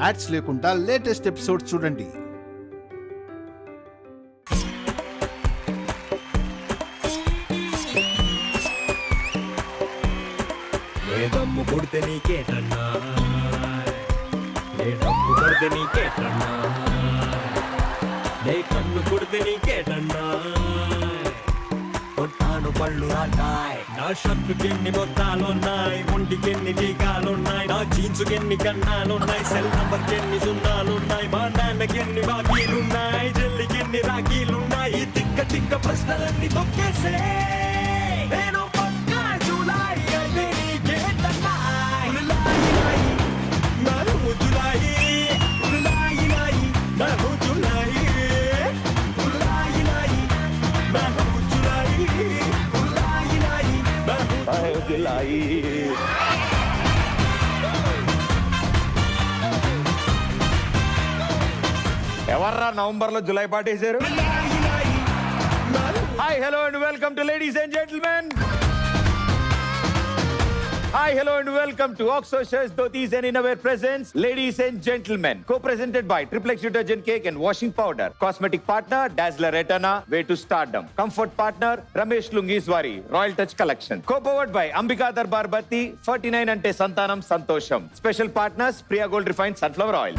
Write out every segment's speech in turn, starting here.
Ads లేకుండా latest episode చూడండి. దమ్ము కొడితే నీకేటన్నా, దమ్ము కొడితే నీకేటన్నా, కన్ను కొడితే నీకేటన్నా, కొట్టాను పళ్ళు రాటాయి, నా షర్టుకి ఎన్ని మొత్తాలున్నాయి, ఒంటికి ఎన్ని టీకాలున్నాయి, నా జీన్సుకి ఎన్ని కన్నాలున్నాయి, సెల్ నంబర్కి ఎన్ని సున్నాలున్నాయి, మా నాన్నకి ఎన్ని బాకీలున్నాయి, చెల్లికి ఎన్ని రాఖీలున్నాయి, తిక్క తిక్క ప్రశ్నలన్నీ తొక్కేసే నేను పక్కా జూలై అంటే నీకేటన్నా. ఎవర్రా నవంబర్ లో జులై పాటేశారు? Hi hello and welcome to ladies and gentlemen. Hi, hello and welcome to Oxo Shirts, Dhotis and Innerwear presents Ladies and Gentlemen, co-presented by Triplex Detergent Cake and Washing Powder. Cosmetic partner, Dazzler Etana, Way to Stardom. Comfort partner, Ramesh Lungiswari, Royal Touch Collection. Co-powered by Ambika Darbar Batti, 49 ante Santanam Santosham. Special partners, Priya Gold Refined Sunflower Oil.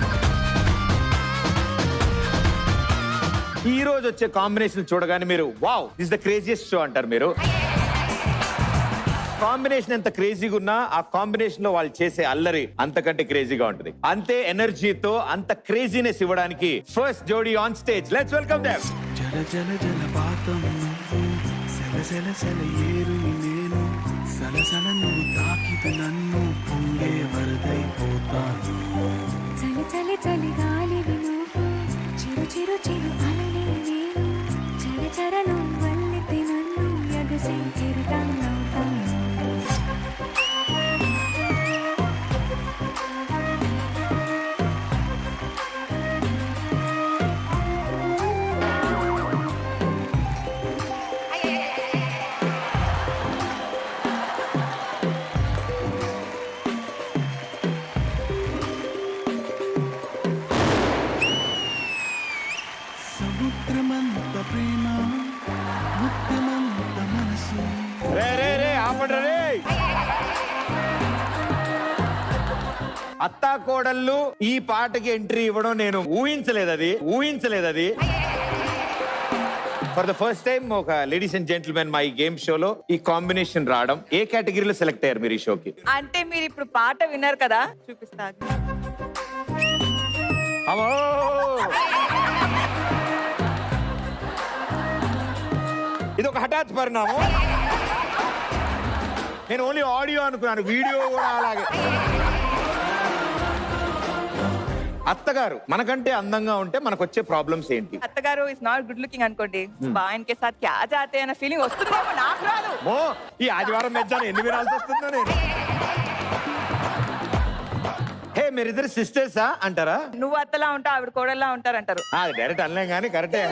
ఈ రోజు వచ్చే combination చూడగానే మీరు wow this the craziest show అంటారు. మీరు combination ఎంత క్రేజీగా ఉన్నా ఆ కాంబినేషన్ లో వాళ్ళు చేసే అల్లరి అంతకంటే క్రేజీగా ఉంటుంది. అంతే ఎనర్జీతో అంత క్రేజీనెస్ ఇవ్వడానికి ఫస్ట్ జోడీ on stage. Let's welcome them. జల జల జలపాతం నువ్వు, సెల సెల సెల ఏరుని నేను, సలసల నువ్వు తాకితే నన్ను పొంగే వరదైపోతాను. చలి చలి చలి గాలివి నువ్వు, చిరు చిరు చిరు అలనే నేను, చర చర నువ్వు వల్లితే నన్ను ఎగసి తిరుతాను. సముద్రమంత ప్రేమ, ముక్తమంత మనసు. రే రే రే ఆపండి రే. అత్తా కోడళ్ళు ఈ పాటకి ఎంట్రీ ఇవ్వడం నేను ఊహించలేదు అది. ఫర్ ద ఫస్ట్ టైం ఒక లేడీస్ అండ్ జెంటిల్మెన్ మా ఈ గేమ్ షోలో ఈ కాంబినేషన్ రావడం. ఏ కేటగిరీలో సెలెక్ట్ అయ్యారు మీరు ఈ షోకి? అంటే మీరు ఇప్పుడు పాట విన్నారు కదా, చూపిస్తా. అమ్మో ఇది ఒక హఠాత్ పరిణామం. నేను ఓన్లీ ఆడియో అనుకున్నాను, వీడియో కూడా అలాగే. అత్తగారు మనకంటే అందంగా ఉంటే మనకు వచ్చే ప్రాబ్లమ్స్ ఏంటి? అత్తగారు ఇస్ నాట్ గుడ్ లుకింగ్ అనుకోండి, బాయన్ కే సాత్ క్యా జాతే అన్న ఫీలింగ్ వస్తుందేమో, నాకు రాదు. మో ఈ ఆదివారం మెచ్చాను ఎన్ని వినాల్సి వస్తుందో నేను. హే మీరిద్దరు సిస్టర్సా అంటారా? నువ్వు అత్తలా ఉంటావు, ఆవిడ కోడల్లా ఉంటారంటారు. అది డైరెక్ట్ అనలేం కానీ కరెక్టే.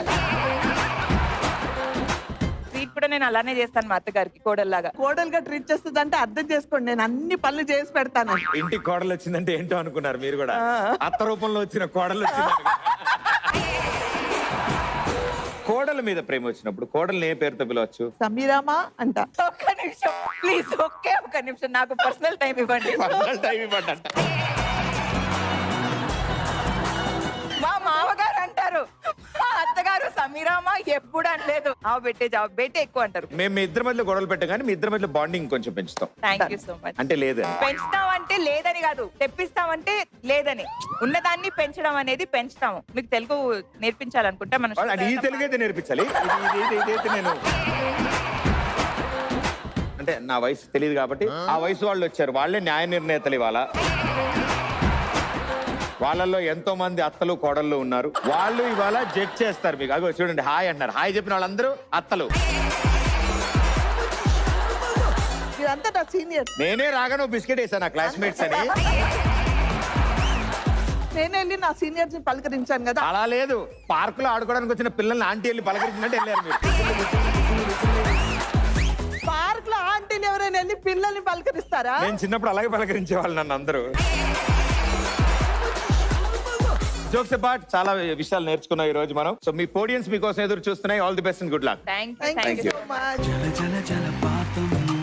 ట్రీట్ కూడా నేను అలానే చేస్తాను మా అత్తగారికి కోడల్లాగా. కోడలుగా ట్రీట్ చేస్తుంది అంటే అర్థం చేసుకోండి, నేను అన్ని పనులు చేసి పెడతాను. ఇంటికి కోడలు వచ్చిందంటే ఏంటో అనుకున్నారు మీరు కూడా. అత్త రూపంలో వచ్చిన కోడలు వచ్చింది. కోడల మీద ప్రేమ వచ్చినప్పుడు కోడల్ని ఏ పేరుతో పిలవచ్చు? సమీరామా అంట. ఒక్క నిమిషం ప్లీజ్, ఒక్క నిమిషం నాకు పర్సనల్ టైం ఇవ్వండి. మా మామగారు అంటారు, మా అత్తగారు సమీరామా ఎప్పుడు అనలేదు. జాబ్ బేటే ఎక్కువ అంటారు. మేము మీ ఇద్దరి మధ్యలో గొడవలు పెట్టాం కానీ మీ ఇద్దరి మధ్యలో బాండింగ్ కొంచెం పెంచుతాం. Thank you so much. అంటే లేదు పెంచుతామంటే లేదని కాదు, తెప్పిస్తామంటే లేదని. ఉన్నదాన్ని పెంచడం అనేది పెంచుతాము. మీకు తెలుగు నేర్పించాలనుకుంటే మనం ఈ తెలుగు అయితే నేర్పించాలి. ఇదైతే నేను అంటే నా వయసు తెలియదు కాబట్టి ఆ వయసు వాళ్ళు వచ్చారు, వాళ్ళే న్యాయ నిర్ణేతలు. ఇవాళ వాళ్ళల్లో ఎంతో మంది అత్తలు కోడళ్ళు ఉన్నారు, వాళ్ళు ఇవాళ జడ్జ్ చేస్తారు మీకు. అగో చూడండి, హాయ్ అంటున్నారు. హాయ్ చెప్పిన వాళ్ళందరూ అత్తలు. ఇదంతా నా సీనియర్. నేనే రాగాను బిస్కెట్ వేసాను నా క్లాస్మేట్స్ అని. నేనే వెళ్ళి నా సీనియర్స్ ని పలకరించాను కదా. అలా లేదు, పార్క్ లో ఆడుకోవడానికి వచ్చిన పిల్లల్ని ఆంటీ వెళ్ళి పలకరించినట్టు వెళ్ళారు మీరు. పార్క్ లో ఆంటీని ఎవరైనా వెళ్ళి పిల్లల్ని పలకరిస్తారా? నేను చిన్నప్పుడు అలాగే పలకరించేవాళ్ళు నన్ను అందరూ. జోక్స్ అపార్ట్ చాలా విషయాలు నేర్చుకున్నాం ఈ రోజు మనం. సో మీ పోడియన్స్ మీకోసం ఎదురు చూస్తున్నాయి. All the best and good luck. Thank you so much. జల జల జలపాతం నువ్వు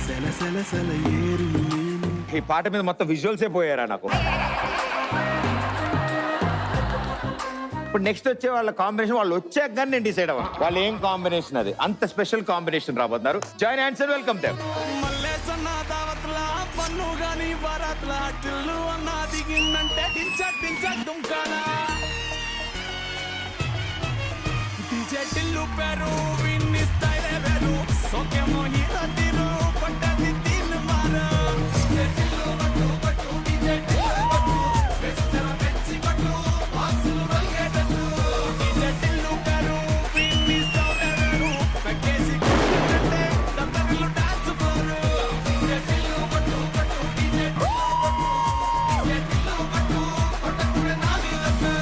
సెల సెల సెల ఏరు నేను. ఈ పాట మీద మొత్తం విజువల్సే పోయారా నాకు. ఇప్పుడు నెక్స్ట్ వచ్చే వాళ్ళ కాంబినేషన్ వాళ్ళు వచ్చాక కానీ నేను డిసైడ్ అవ్వాలి వాళ్ళు ఏం కాంబినేషన్ అది. అంత స్పెషల్ కాంబినేషన్ రాబోతున్నారు. Join answer welcome them. మల్లేసన్న దావత్ల పన్ను గాని బరాత్ల టిల్లు అన్న దిగిందంటే డించ దుంకాల డిజే టిల్లు పేరు విన్ని స్టైల్ వేరు సోకేమో హీరో తీరు పట్టది తీన్ మారు టిల్లు పట్టు పట్టు డిజే టిల్లు పట్టు వెచ్చర వెచ్చి పట్టు బాక్సులు వల్గేటట్టు డిజే టిల్లు పేరు విన్ని స్టైల్ వేరు పక్కేసి కొట్టుకుంటే దత్తరిల్లు డాన్స్ ఫ్లోరు డిజే టిల్లు పట్టు పట్టు డిజే టిల్లు పట్టు కొట్టకుడే నాది లక్కు.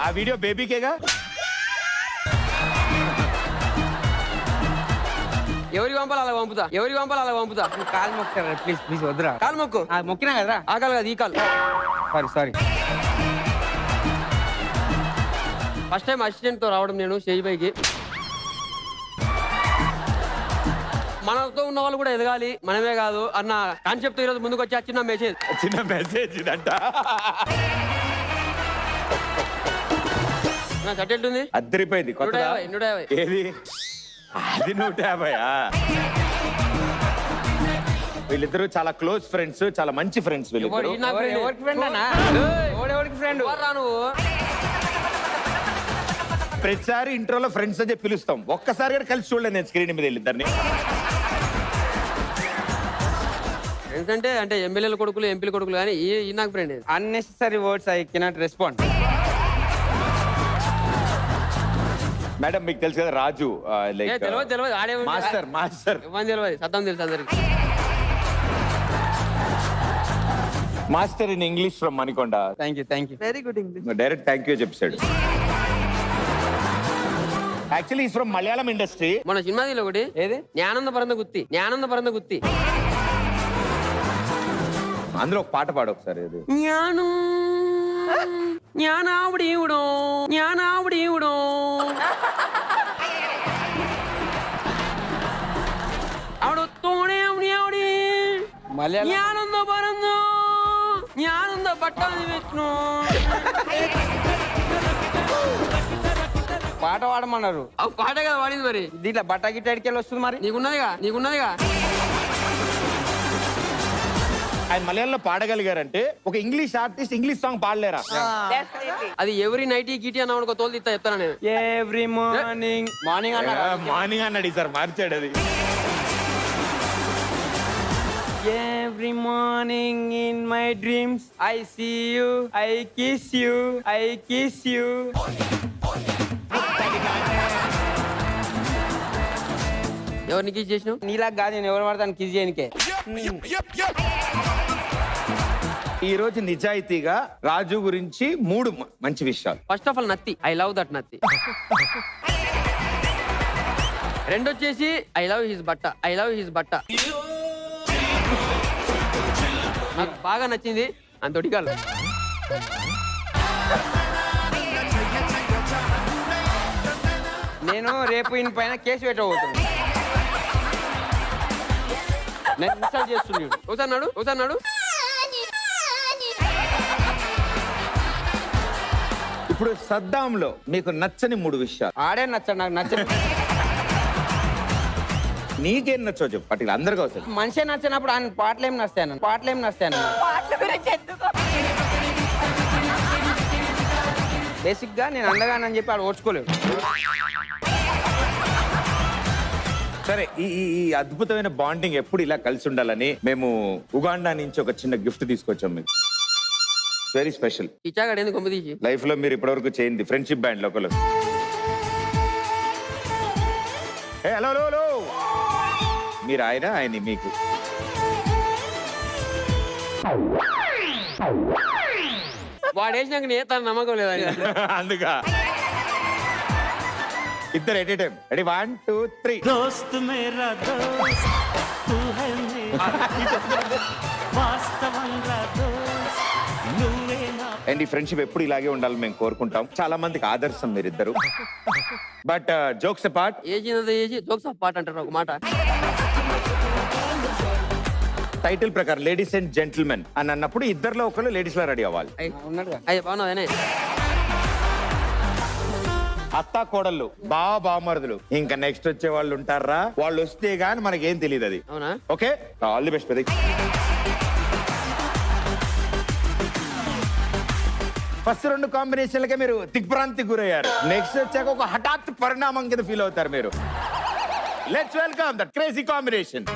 ఆ వీడియో బేబీకేగా. ఎవరికి పంపాలి అలా పంపుతా, ఎవరికి పంపాలి అలా పంపుతా. కాలు మొక్కుతారా ప్లీజ్ ప్లీజ్ వద్దురా. కాలు మొక్కు. మొక్కినా కదరా. ఆ కాలు కాదు, ఈ కాలు. సారీ ఫస్ట్ టైం అసిస్టెంట్ తో రావడం నేను స్టేజ్ పైకి. మనతో ఉన్న వాళ్ళు కూడా ఎదగాలి, మనమే కాదు అన్న కాన్సెప్ట్ ఈరోజు ముందుకు వచ్చి చిన్న మెసేజ్. చిన్న మెసేజ్ ఇదంట. నా షర్ట్ ఎట్టుంది? అద్దరిపోయింది. కొత్తదా? 150. ఏది అది 150. వీళ్ళిద్దరూ చాలా క్లోజ్ ఫ్రెండ్స్, చాలా మంచి ఫ్రెండ్స్ వీళ్ళిద్దరు. ఈ నా friend. ఎవరికి ఫ్రెండ్ అన్నా? ఎవరికి ఫ్రెండ్? ఎవర్రా నువ్వు? ప్రతిసారి ఇంట్రోలో ఫ్రెండ్స్ అని చెప్పి పిలుస్తాం. ఒక్కసారి కూడా కలిసి చూడలేదు నేను స్క్రీన్ మీద వీళ్ళిద్దరిని. ఫ్రెండ్స్ అంటే ఎమ్మెల్యేల కొడుకులు, ఎంపీల కొడుకులు, కానీ ఈ నాకు friend. Unnecessary words I cannot respond. Madam మీకు తెలుసు కదా రాజు తెలియదు ఆడే మాస్టర్ తెలియదు, సత్తం తెలుసు అందరికి. Master in English from Manikonda. Thank you. Very good English. Direct thank you చెప్పాడు. Actually is from Malayalam industry. మన సినిమా తీలో ఒకటి ఏది? జ్ఞానంద పరంద గుత్తి. అందులో ఒక పాట పాడు ఒకసారి. అది జ్ఞానావుడీవుడో അവിടെ തോണേവണിയാവടി మలయాళం ഞാനൊന്ന് പറഞ്ഞു ഞാനൊന്ന് പട്ടാതി വെച്ചു. పాట పాడమన్నారు. ఆ పాట కదా వాడింది మరి. దీంట్లో బట్ట గిట్ట ఎడికెళ్ళి వస్తుంది మరి. నీకున్నదిగా ఆయన మలయాళంలో పాడగలిగారంటే ఒక ఇంగ్లీష్ ఆర్టిస్ట్ ఇంగ్లీష్ సాంగ్ పాడలేరా? అది ఎవరి నైటీ గీటీ అన్న ఒక తోలు తీస్తా చెప్తాను నేను. ఎవ్రీ మార్నింగ్ అన్నారు. మార్నింగ్ అన్నాడు సార్, మార్చాడు అది. Every morning in my dreams I see you, I kiss you. ఎవరిని కిస్ చేసినావు? నీలా కాదు, నేను ఎవరు పడతాను కిస్ చేయనికే. ఈ రోజు నిజాయితీగా రాజు గురించి 3 మంచి విషయాలు. ఫస్ట్ ఆఫ్ ఆల్ నత్తి, ఐ లవ్ దట్ నత్తి. రెండొచ్చేసి ఐ లవ్ హిస్ బట్ట. నాకు బాగా నచ్చింది అంతటి కాదు. నేను రేపు ఈయన పైన కేసు పెట్టబోతున్నాను. నేను ఇన్స్టాల్ చేస్తున్నాడు. ఒకసారి నాడు ఇప్పుడు సద్దాంలో మీకు నచ్చని 3 విషయాలు. ఆడే నచ్చాడు, నాకు నచ్చదు. నీకేం నచ్చో చెప్పు. పట్టిన అందరికీ అవసరం. మనిషి నచ్చినప్పుడు ఆయన పాటలేం నస్తాను. పాటల గురించి ఎందుకు? బేసిక్ గా నేను అందగానని చెప్పి ఆడు ఓడ్చుకోలేడు. సరే, ఈ అద్భుతమైన బాండింగ్ ఎప్పుడు ఇలా కలిసి ఉండాలని మేము ఉగాండా నుంచి ఒక చిన్న గిఫ్ట్ తీసుకొచ్చాం మీకు. Very special. ఇచ్చాగాడు ఎందుకు కొమ్మ తీసి? లైఫ్ లో మీరు ఇప్పటివరకు చేయండి ఫ్రెండ్షిప్ బ్యాండ్ లోకల్. హలో మీరు ఆయన ఆయన మీకు. వాడు వేసినాక నేను తన నమ్మకం లేదండి. అందుగా ఇద్దరు ఎట్ టైం రెడీ 1 2 3. दोस्त मेरा दोस्त तू है मेरा వాస్తవంగా దోస్త్ నువ్వే నా. అండ్ ఈ ఫ్రెండ్షిప్ ఎప్పుడు ఇలాగే ఉండాలని మేము కోరుకుంటాం. చాలా మందికి ఆదర్శం మీరిద్దరు. బట్ జోక్స్ అపార్ట్, ఏజీ జోక్స్ ఆఫ్ పార్ట్ అంటారు ఒక మాట. టైటిల్ ప్రకారం లేడీస్ అండ్ జెంటిల్మెన్ అని అన్నప్పుడు ఇద్దరులో ఒకరు లేడీస్ లా రెడీ అవ్వాలి. అయ్యి బాగున్నానే. అత్త కోడళ్ళు బామరుదులు ఇంకా నెక్స్ట్ వచ్చే వాళ్ళు ఉంటారా? వాళ్ళు వస్తే గానీ మనకేం తెలియదు అది. అవునా? ఓకే, ఆల్ ది బెస్ట్ పెద్ద. ఫస్ట్ 2 కాంబినేషన్లకే మీరు దిగ్భ్రాంతి గురయ్యారు. నెక్స్ట్ వచ్చాక ఒక హఠాత్ పరిణామం కింద ఫీల్ అవుతారు మీరు. Let's welcome that crazy combination.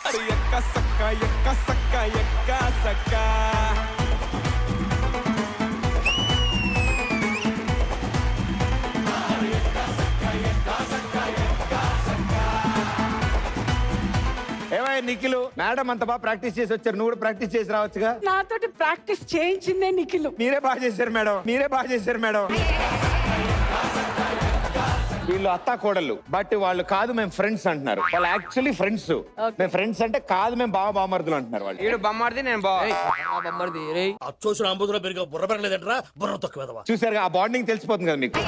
అరే ఎక్క సక్క ఎక్క సక్క ఎక్క సక్క. ఏమయ్య నిఖిల్, మేడం అంత బాగా ప్రాక్టీస్ చేసి వచ్చారు, నువ్వు కూడా ప్రాక్టీస్ చేసి రావచ్చుగా. నాతోటి ప్రాక్టీస్ చేయించిందే నిఖిల్. మీరే బాగా చేశారు మేడం, మీరే బాగా చేశారు మేడం. వీళ్ళు అత్తా కోడళ్ళు, బట్ వాళ్ళు కాదు మేము ఫ్రెండ్స్ అంటున్నారు. వాళ్ళు యాక్చువల్లీ ఫ్రెండ్స్. మేము ఫ్రెండ్స్ అంటే కాదు మేము బామర్దులు అంటున్నారు వాళ్ళు. ఈడు బొమ్మడిది నేను బొమ్మడిది రే. అచ్చోసిన అంబుధులో పెరిగే బుర్ర పెరగలేదంటరా, బుర్ర తక్కువ. చూసారుగా, ఆ బాండింగ్ తెలిసిపోతుంది కదా మీకు.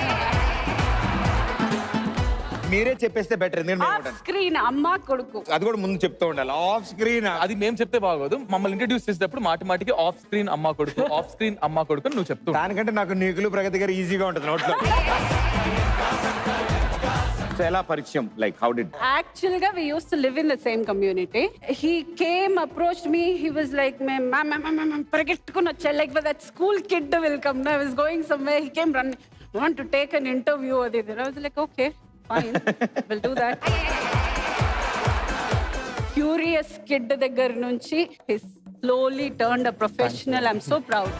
మీరే చెప్పేస్తే బెటర్. ఆఫ్ స్క్రీన్ అమ్మ కొడుకు అది కూడా ముందు చెప్తూ ఉండాలి. ఆఫ్ స్క్రీన్ అది మేము చెప్తే బాగోదు. మమ్మల్ని ఇంట్రడ్యూస్ చేసేటప్పుడు మాటికి ఆఫ్ స్క్రీన్ అమ్మ కొడుకు, ఆఫ్ స్క్రీన్ అమ్మ కొడుకు నువ్వు చెప్తావు. దానికంటే నాకు నీకులు ప్రగతి గారు ఈజీగా ఉంటుంది నోట్లో. సో ఎలా పరిచయం? Like how did? Actually, we used to live in the same community. He came, approached me. He was like, "Ma'am, like that school kid will come. I was going somewhere. He came running. Want to take an interview?" I was like, "Okay, fine, we'll do that." Curious kid దగ్గర నుంచి he slowly turned a professional. I'm so proud.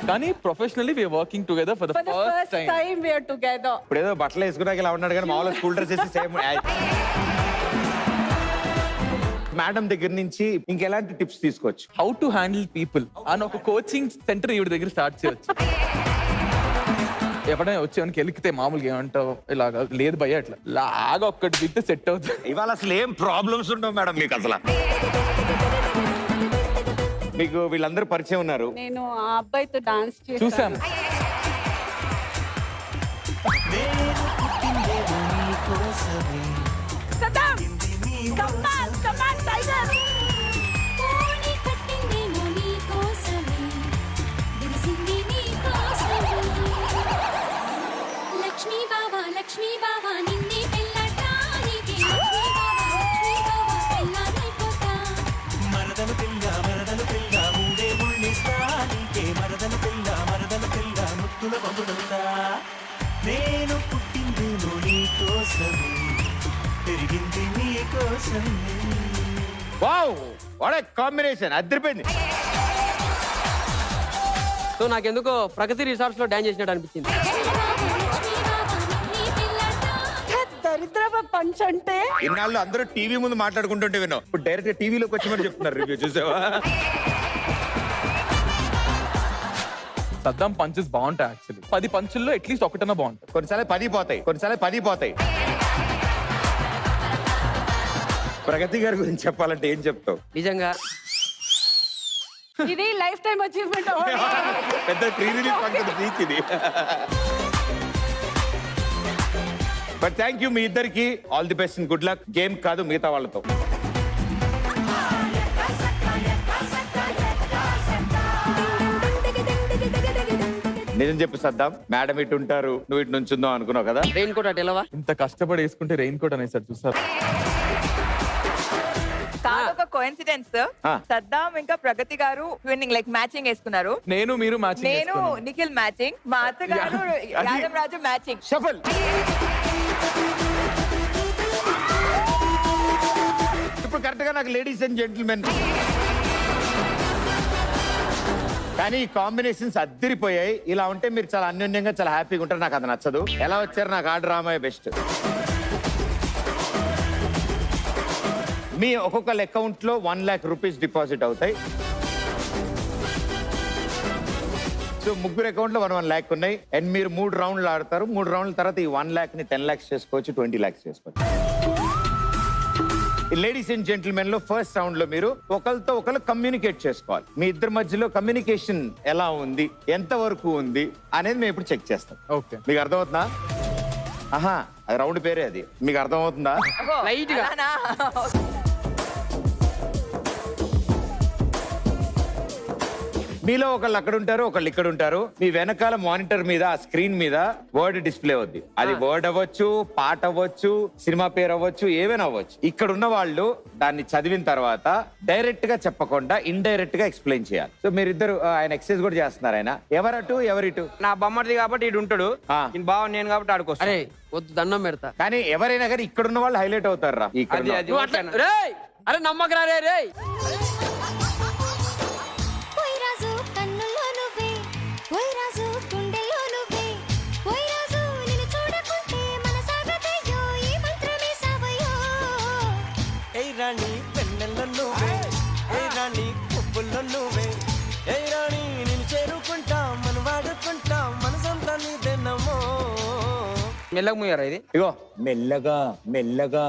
కానీ professionally we are working together for the first time we are together. ఇప్పుడు ఏదో బట్టలు వేసుకున్నాక ఇలా ఉన్నాడు కానీ మామూలుగా స్కూల్ డ్రెస్ వేసి సేమ్. మేడం దగ్గర నుంచి ఇంకెలాంటి టిప్స్ తీసుకోవచ్చు? హౌ టు హ్యాండిల్ పీపుల్ అని ఒక కోచింగ్ సెంటర్ ఈవిడ దగ్గర స్టార్ట్ చేయొచ్చు. ఎప్పుడైనా వచ్చేవానికి వెలికితే మామూలుగా ఏమంటావు ఇలాగా లేదు భయ అట్లా లాగా ఒక్కటి దిగితే సెట్ అవుతుంది. ఇవాళ అసలు ఏం ప్రాబ్లమ్స్ ఉండవు మేడం మీకు అసలు. మీకు వీళ్ళందరూ పరిచయం ఉన్నారు. నేను ఆ అబ్బాయితో డాన్స్ చూసాము. Saddam come on tiger. Lakshmi బావా నిన్నే పెళ్ళటానికి లక్ష్మీ బావా పెళ్ళానైపోతా. మరదలు పిల్ల ఊడే ముళ్ళిస్తానికే మరదలు పిల్ల ముత్తుల బొమ్మలుందా. నేను పుట్టింది నీ కోసమే, పెరిగింది నీ కోసమే. వావ్, వాట్ ఏ కాంబినేషన్, అదిరిపోయింది. సో నాకెందుకో ప్రగతి రిసార్ట్స్ లో డాన్స్ చేసినట్టు అనిపించింది. దరిద్రమ పంచ్ అంటే ఇన్నాళ్ళు అందరూ టీవీ ముందు మాట్లాడుకుంటుంటే విన్నావు, ఇప్పుడు డైరెక్ట్ గా టీవీలోకి వచ్చి మరి చెప్తున్నారు రివ్యూ. చూసావా? సద్దాం పంచెస్ బాగుంటాయి యాక్చువల్లీ. 10 పంచుల్లో అట్లీస్ట్ ఒకటన్నా బాగుంటాయి. కొన్నిసార్లు 10 పోతాయి, కొన్నిసార్లు 10 పోతాయి. ప్రగతి గారి గురించి చెప్పాలంటే ఏం చెప్తావు? నిజంగా ఇది లైఫ్ టైం అచీవ్మెంట్. పెద్ద ప్రీరిలీజ్ ఫంక్షన్ స్పీచ్ ఇది. బట్ థ్యాంక్ యూ మీ ఇద్దరికి. All the best and good luck. Game కాదు, మిగతా వాళ్ళతో. నిజం చెప్పు సద్దాం, మేడం ఇటు ఉంటారు, నువ్వు ఇటు నుంచుందాం అనుకున్నావు కదా. రెయిన్ కోట్ అటు వెళ్ళవా? ఇంత కష్టపడి వేసుకుంటే రెయిన్ కోట్ అనేది సార్ చూసారు. కాదు, ఒక కోఇన్సిడెన్స్. సద్దాం ఇంకా ప్రగతి గారు ట్విన్నింగ్ లైక్ మ్యాచింగ్ వేసుకున్నారు. నేను మీరు మ్యాచింగ్ నేను నిఖిల్ మ్యాచింగ్, మా అత్తగారు యాదవ్ రాజు మ్యాచింగ్. షఫల్. ఇప్పుడు కరెక్ట్ గా నాకు లేడీస్ అండ్ జెంటిల్మెన్, కానీ ఈ కాంబినేషన్స్ అద్దరిపోయాయి. ఇలా ఉంటే మీరు చాలా అన్యోన్యంగా చాలా హ్యాపీగా ఉంటారు. నాకు అది నచ్చదు. ఎలా వచ్చారు? నాకు ఆ డ్రామా బెస్ట్. మీ ఒక్కొక్క అకౌంట్ లో 1 lakh రూపీస్ డిపాజిట్ అవుతాయి. సో ముగ్గురు అకౌంట్ లో 1 lakh ఉన్నాయి. అండ్ మీరు 3 రౌండ్లు ఆడతారు. 3 రౌండ్ల తర్వాత ఈ 1 lakh ని 10 lakhs చేసుకోవచ్చు, 20 lakhs చేసుకోవచ్చు. లేడీస్ అండ్ జెంటిల్మెన్ లో ఫస్ట్ రౌండ్ లో మీరు ఒకరితో ఒకరు కమ్యూనికేట్ చేసుకోవాలి. మీ ఇద్దరి మధ్యలో కమ్యూనికేషన్ ఎలా ఉంది, ఎంత వరకు ఉంది అనేది మేము ఇప్పుడు చెక్ చేస్తాం. ఓకే, మీకు అర్థమవుతుందా? ఆహా, అది రౌండ్ పేరే అది. మీకు అర్థమవుతుందా? లైట్ గా. అలానా? మీలో ఒకళ్ళు అక్కడ ఉంటారు, ఒకళ్ళు ఇక్కడ ఉంటారు. మీ వెనకాల మానిటర్ మీద, ఆ స్క్రీన్ మీద వర్డ్ డిస్ప్లే అవుద్ది. అది వర్డ్ అవ్వచ్చు, పాట అవ్వచ్చు, సినిమా పేరు అవ్వచ్చు, ఏమైనా అవ్వచ్చు. ఇక్కడ ఉన్న వాళ్ళు దాన్ని చదివిన తర్వాత డైరెక్ట్ గా చెప్పకుండా ఇండైరెక్ట్ గా ఎక్స్ప్లెయిన్ చేయాలి. సో మీరిద్దరు ఆయన ఎక్సర్సైజ్ కూడా చేస్తున్నారు. ఆయన ఎవరటు ఎవరిటు? నా బొమ్మది కాబట్టి ఇటు ఉంటాడు, ఆ. ఈయన బావ నేను కాబట్టి ఆడుకోస్తా. అరే వద్దు, దండం పెడతా. కానీ ఎవరైనా కానీ ఇక్కడ ఉన్న వాళ్ళు హైలైట్ అవుతారు రా. ఇక్కడ అది ఉన్న- అది నువ్వు అట్లా ఓకేనా? రేయ్, అరే నమ్మకరా రే రేయ్. ఓయ్ రాజు కన్నుల్లో నువ్వే, ఓయ్ రాజు గుండెల్లో నువ్వే, ఓయ్ రాజు నిన్ను చూడకుంటే మనసాగతయ్యో, ఈ మంత్రమే సావయో. ఏ రాణి పెన్నెల్లో నువ్వే, ఏ రాణి పువ్వుల్లో నువ్వే, ఏ రాణి నేను చేరుకుంటా, మన వాడుకుంటా, మనసంతా నీదేనమ్మో. మెల్లగా మూయారా ఇది? ఇగో మెల్లగా మెల్లగా.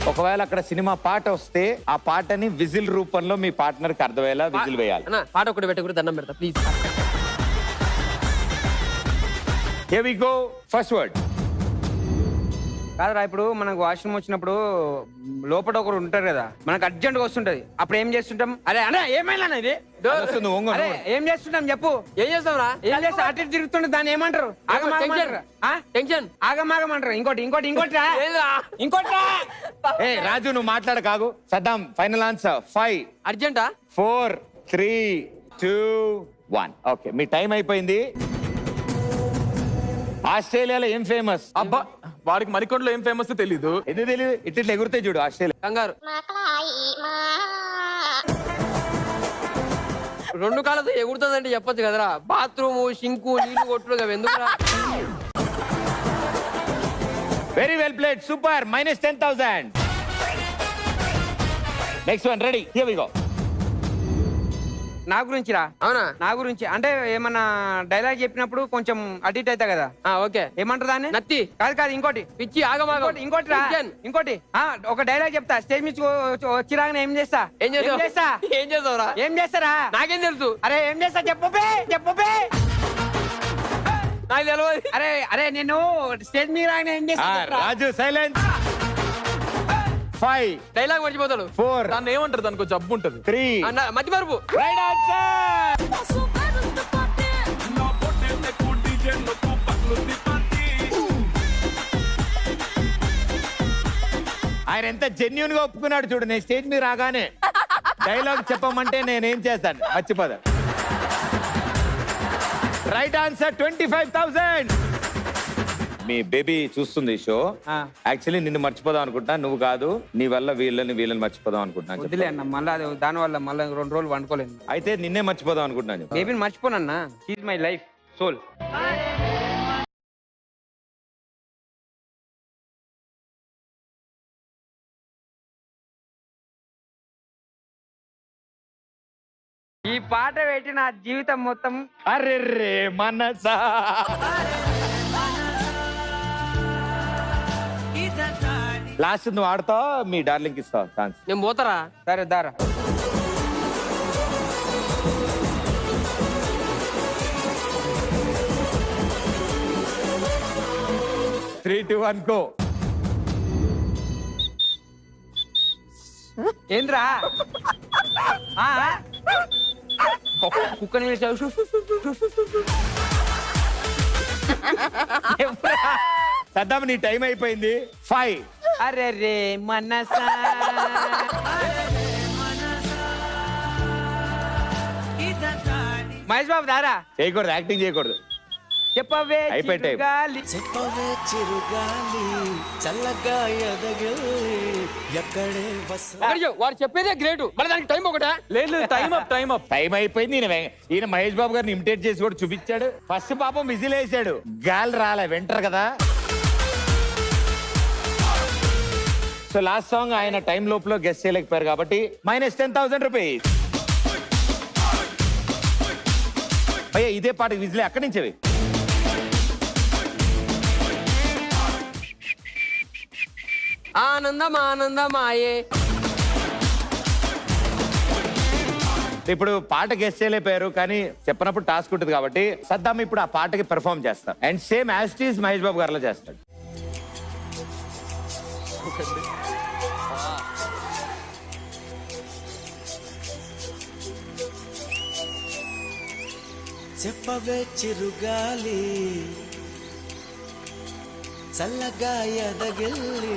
ఒకవేళ అక్కడ సినిమా పాట వస్తే ఆ పాటని విజిల్ రూపంలో మీ పార్ట్నర్ కి అర్థమయ్యేలా విజిల్ వేయాలి. అన్న పాట ఒకటి పెట్టకూడదు, దండం పెడతా please. Here we go. First word. కాదురా, ఇప్పుడు మనకు వాష్రూమ్ వచ్చినప్పుడు లోపల ఒకరు ఉంటారు కదా, మనకు అర్జెంట్ గా వస్తుంటది. అప్పుడు ఏం చేస్తుంటాం? అరే అరే ఏమైనా ఇది వస్తుంది, ఒంగు, అరే ఒంగు. ఏం చేస్తుంటాం చెప్పు? ఏం చేస్తావురా? ఏం చేస్తా? అటు ఇటు తిరుగుతుంటే దాన్ని ఏమంటారు? ఆగమాగమంటారు. టెన్షన్. ఆగమాగమంటారు. ఇంకోటి ఇంకోటి ఇంకోటి రా. ఏందిరా? ఇంకోటి రా. ఏ రాజు, నువ్వు మాట్లాడకాగు. Saddam final answer. 5 అర్జెంటా? 4 3 2 1. ఓకే, మీ టైం అయిపోయింది. ఆస్ట్రేలియాలో ఏం ఫేమస్? అబ్బా, వాడికి మరికొండలో ఏం ఫేమస్ తెలీదు. ఎందుకు తెలియదు? ఇట్లా ఎగురుతాయి చూడు ఆస్ట్రేలియా. కంగారు. 2 కాళ్ళతో ఎగురుతుందంటే చెప్పొచ్చు కదరా. బాత్రూమ్, షింకు, నీళ్లు కొట్టుడు అవి ఎందుకురా? Very well played, super. -10,000. Next one, ready? Here we go. నా గురించి రా. అవునా? నా గురించి అంటే ఏమన్నా డైలాగ్ చెప్పినప్పుడు కొంచెం అటు ఇటు అవుతా కదా. ఓకే. ఏమంటారు దాన్ని? నత్తి. కాదు కాదు, ఇంకోటి పిచ్చి, ఆగమాగం. ఇంకోటి రా. టెన్షన్. ఇంకోటి ఒక డైలాగ్ చెప్తా. స్టేజ్ మీద వచ్చి రాగానే ఏం చేస్తా? ఏం చేస్తావు? ఏం చేస్తావురా? ఏం చేస్తారా? నాకేం తెలుసు? అరే ఏం చేస్తా చెప్పు బే, చెప్పు బే. నాకు తెలియదు. అరే అరే నేను స్టేజ్ మీద రాగానే ఏం చేస్తా? రాజు సైలెన్స్. 5 డైలాగ్ మర్చిపోతాడు. 4 దాన్ని ఏమంటారు? దానికి ఒక జబ్బు ఉంటది. 3 అన్న మధ్య మరుపు. Right answer. నా పొట్టేళ్ళకు డిజైన్లకు పట్లు తిప్పండి. ఆయన ఎంత జెన్యున్ గా ఒప్పుకున్నాడు చూడు. నేను స్టేజ్ మీద రాగానే డైలాగ్ చెప్పమంటే నేనేం చేస్తాను? మర్చిపోదా. Right answer 25,000. మీ బేబీ చూస్తుంది ఈ షో. యాక్చువల్లీ నిన్ను మర్చిపోదాం అనుకుంటా, నువ్వు కాదు. నీ వల్ల వీళ్ళని మర్చిపోదాం అనుకుంటున్నా. వదిలే అన్న, మళ్ళీ దాని వల్ల మళ్ళీ 2 రోజులు వండుకోలేదు. అయితే నిన్నే మర్చిపోదాం అనుకుంటున్నాను. బేబీని మర్చిపోనన్నా. She my life soul. ఈ పాట పెట్టి నా జీవితం మొత్తం అరెర్రే మనసా. లాస్ట్ నువ్వు ఆడతావా మీ డార్లింగ్ ఇస్తావా ఛాన్స్? నేను పోతారా? సరే దారా. Three 2 1 go. ఏంద్రా? కుక్కని పిలిచావు. సద్దాం నీ టైం అయిపోయింది. 5. అరే రే మనసా మహేష్ బాబు దారా చేయకూడదు, యాక్టింగ్ చేయకూడదు. చెప్పవే అయిపోయి టైం. చిరుగాలి. చెప్పవే చిరుగాలి చల్లగా ఎదగిల్లి ఎక్కడే బస్ అయ్యో, వాడు చెప్పేదే గ్రేట్, మళ్ళీ దానికి టైం ఒకటే. లేదు టైం అప్ టైం అయిపోయింది. ఈయన మహేష్ బాబు గారిని ఇమిటేట్ చేసి కూడా చూపించాడు. ఫస్ట్ పాపం విజిల్ వేసాడు, గాలి రాలే, వింటర్ కదా. సో లాస్ట్ సాంగ్ ఆయన టైం లోపల గెస్ట్ చేయలేకపోయారు కాబట్టి -10,000 రూపీస్. అయ్యా ఇదే పాటకి విజిల్ ఎక్కడి నుంచి అవి? ఆనందం ఆనందమాయే. ఇప్పుడు పాట గెస్ట్ చేయలేకపోయారు కానీ చెప్పినప్పుడు టాస్క్ ఉంటుంది కాబట్టి సద్దాం ఇప్పుడు ఆ పాటకి పెర్ఫార్మ్ చేస్తాం. And same as it is Mahesh Babu గారిలో చేస్తాడు. చెప్పవే చిరుగాలి చల్లగా ఎదగిల్లి